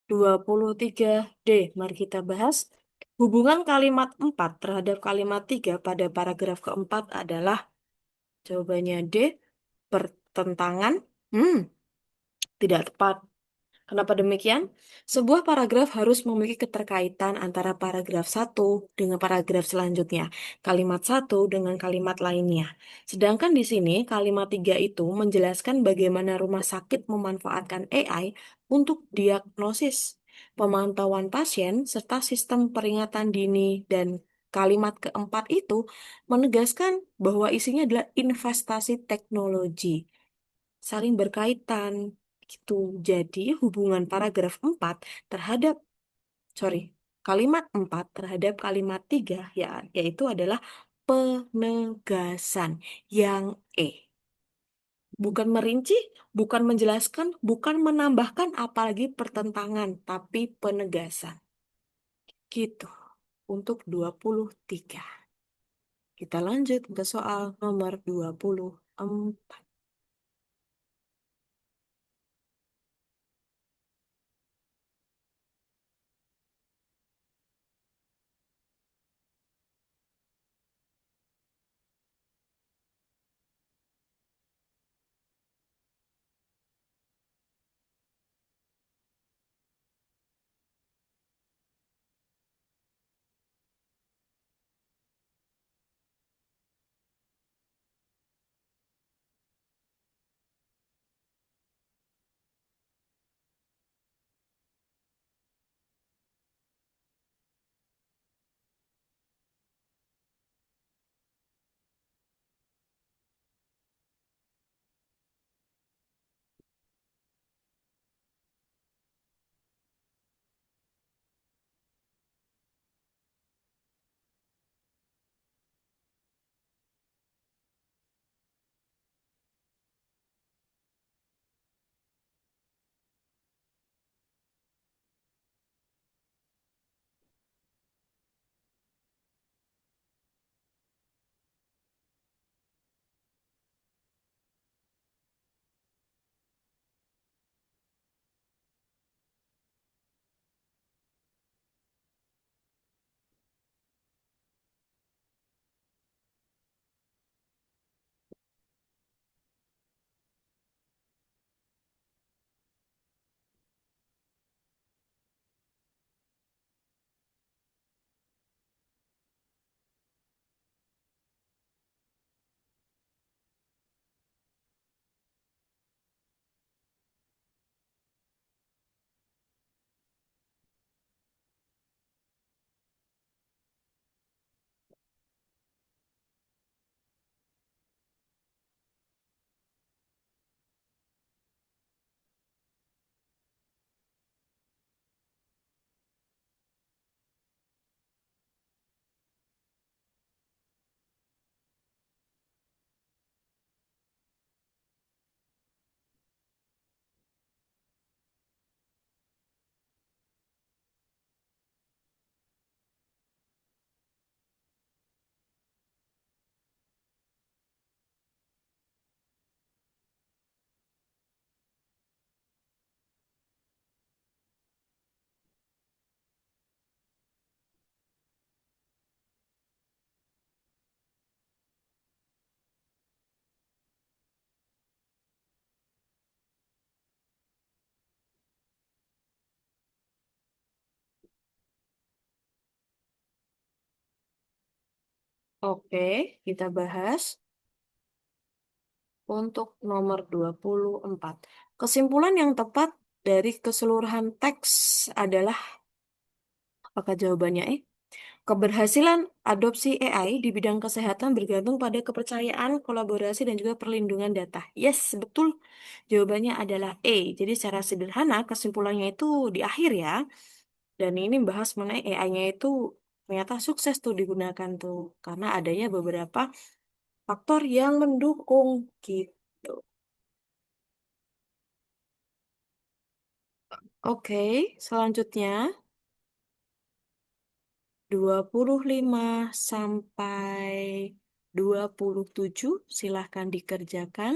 23D, mari kita bahas. Hubungan kalimat 4 terhadap kalimat 3 pada paragraf keempat adalah jawabannya D, pertentangan. Hmm, tidak tepat. Kenapa demikian? Sebuah paragraf harus memiliki keterkaitan antara paragraf satu dengan paragraf selanjutnya, kalimat satu dengan kalimat lainnya. Sedangkan di sini kalimat 3 itu menjelaskan bagaimana rumah sakit memanfaatkan AI untuk diagnosis, pemantauan pasien, serta sistem peringatan dini dan kalimat keempat itu menegaskan bahwa isinya adalah investasi teknologi saling berkaitan gitu. Jadi hubungan paragraf 4 terhadap sorry, kalimat 4 terhadap kalimat 3 ya yaitu adalah penegasan yang E. Bukan merinci, bukan menjelaskan, bukan menambahkan apalagi pertentangan, tapi penegasan. Gitu. Untuk 23. Kita lanjut ke soal nomor 24. Oke, kita bahas untuk nomor 24. Kesimpulan yang tepat dari keseluruhan teks adalah, apakah jawabannya keberhasilan adopsi AI di bidang kesehatan bergantung pada kepercayaan, kolaborasi, dan juga perlindungan data. Yes, betul. Jawabannya adalah A. Jadi secara sederhana kesimpulannya itu di akhir ya. Dan ini bahas mengenai AI-nya itu ternyata sukses tuh digunakan tuh. Karena adanya beberapa faktor yang mendukung gitu. Oke, selanjutnya 25 sampai 27 silahkan dikerjakan.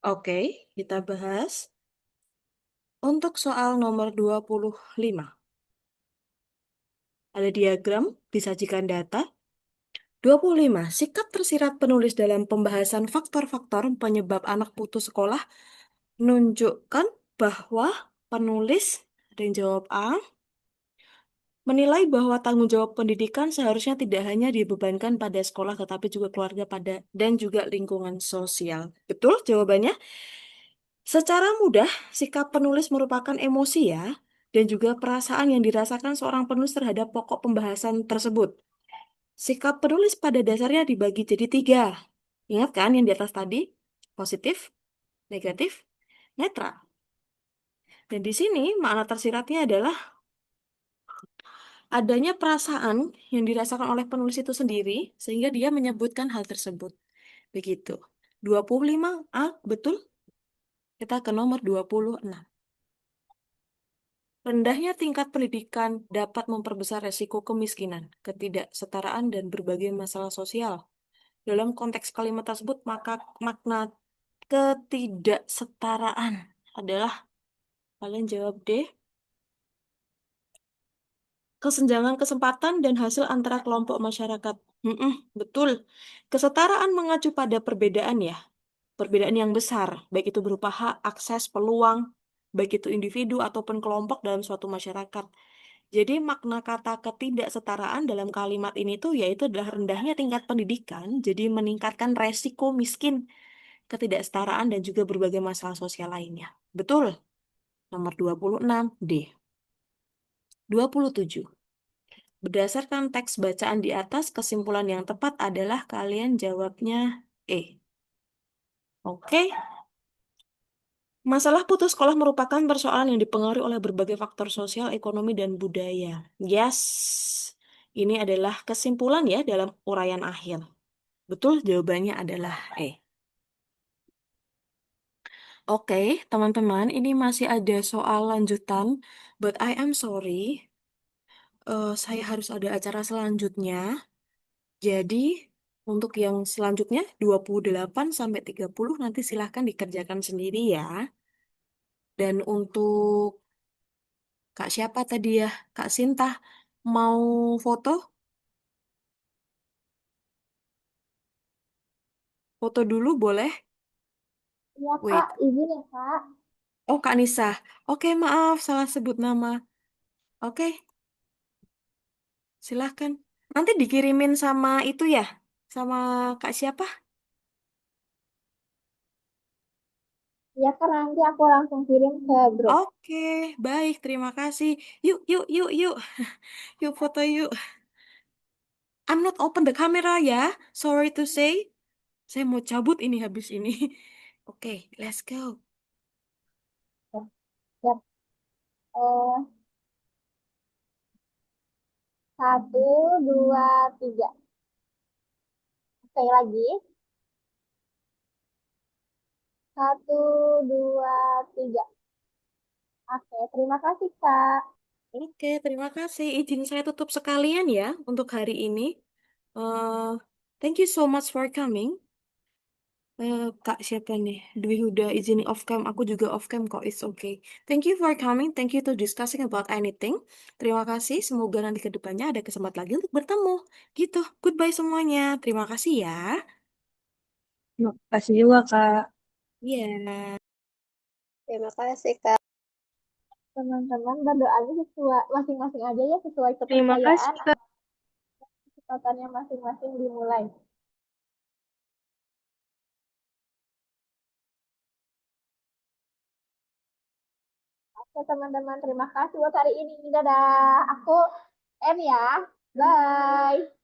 Oke, kita bahas. Untuk soal nomor 25, ada diagram, disajikan data. 25, sikap tersirat penulis dalam pembahasan faktor-faktor penyebab anak putus sekolah menunjukkan bahwa penulis, ada yang jawab A, menilai bahwa tanggung jawab pendidikan seharusnya tidak hanya dibebankan pada sekolah tetapi juga keluarga dan juga lingkungan sosial. Betul jawabannya? Secara mudah, sikap penulis merupakan emosi ya, dan juga perasaan yang dirasakan seorang penulis terhadap pokok pembahasan tersebut. Sikap penulis pada dasarnya dibagi jadi tiga. Ingat kan yang di atas tadi? Positif, negatif, netral. Dan di sini makna tersiratnya adalah adanya perasaan yang dirasakan oleh penulis itu sendiri, sehingga dia menyebutkan hal tersebut. Begitu. 25A, betul? Kita ke nomor 26. Rendahnya tingkat pendidikan dapat memperbesar resiko kemiskinan, ketidaksetaraan, dan berbagai masalah sosial. Dalam konteks kalimat tersebut, maka makna ketidaksetaraan adalah, kalian jawab deh, kesenjangan kesempatan dan hasil antara kelompok masyarakat. Betul. Kesetaraan mengacu pada perbedaan ya, perbedaan yang besar, baik itu berupa hak, akses, peluang, baik itu individu ataupun kelompok dalam suatu masyarakat. Jadi makna kata ketidaksetaraan dalam kalimat ini tuh yaitu adalah rendahnya tingkat pendidikan, jadi meningkatkan resiko miskin, ketidaksetaraan dan juga berbagai masalah sosial lainnya. Betul. Nomor 26 D. 27. Berdasarkan teks bacaan di atas, kesimpulan yang tepat adalah kalian jawabnya E. Oke. Masalah putus sekolah merupakan persoalan yang dipengaruhi oleh berbagai faktor sosial, ekonomi, dan budaya. Yes. Ini adalah kesimpulan ya dalam uraian akhir. Betul, jawabannya adalah E. Oke, teman-teman, ini masih ada soal lanjutan, but I am sorry, saya harus ada acara selanjutnya. Jadi, untuk yang selanjutnya 28 sampai 30 nanti silahkan dikerjakan sendiri ya. Dan untuk Kak siapa tadi ya? Kak Sinta, mau foto? Foto dulu boleh? Iya Kak, Wait. izin ya Kak. Oh, Kak Nisa. Oke, maaf, salah sebut nama. Oke, silahkan. Nanti dikirimin sama itu ya? Sama Kak siapa? Iya Kak, nanti aku langsung kirim ke grup. Oke, baik, terima kasih. Yuk, yuk, yuk, yuk. Yuk foto yuk. I'm not open the camera ya. Sorry to say. Saya mau cabut ini habis ini. Oke, let's go. Ya, siap. Eh, satu, dua, tiga. Sekali lagi. Satu, dua, tiga. Oke, terima kasih Kak. Oke, terima kasih. Izin saya tutup sekalian ya untuk hari ini. eh Thank you so much for coming. Kak siapa nih? Dwi udah izin off cam, aku juga off cam kok. It's okay. Thank you for coming. Thank you to discussing about anything. Terima kasih. Semoga nanti ke depannya ada kesempatan lagi untuk bertemu. Gitu. Goodbye semuanya. Terima kasih ya. Terima kasih juga Kak. Iya. Terima kasih, Kak. Teman-teman berdoanya sesuai masing-masing aja ya sesuai Terima kasih, kepercayaan. Kak. Kesempatannya masing-masing dimulai. Oke teman-teman, terima kasih buat hari ini. Dadah. Aku M ya. Bye.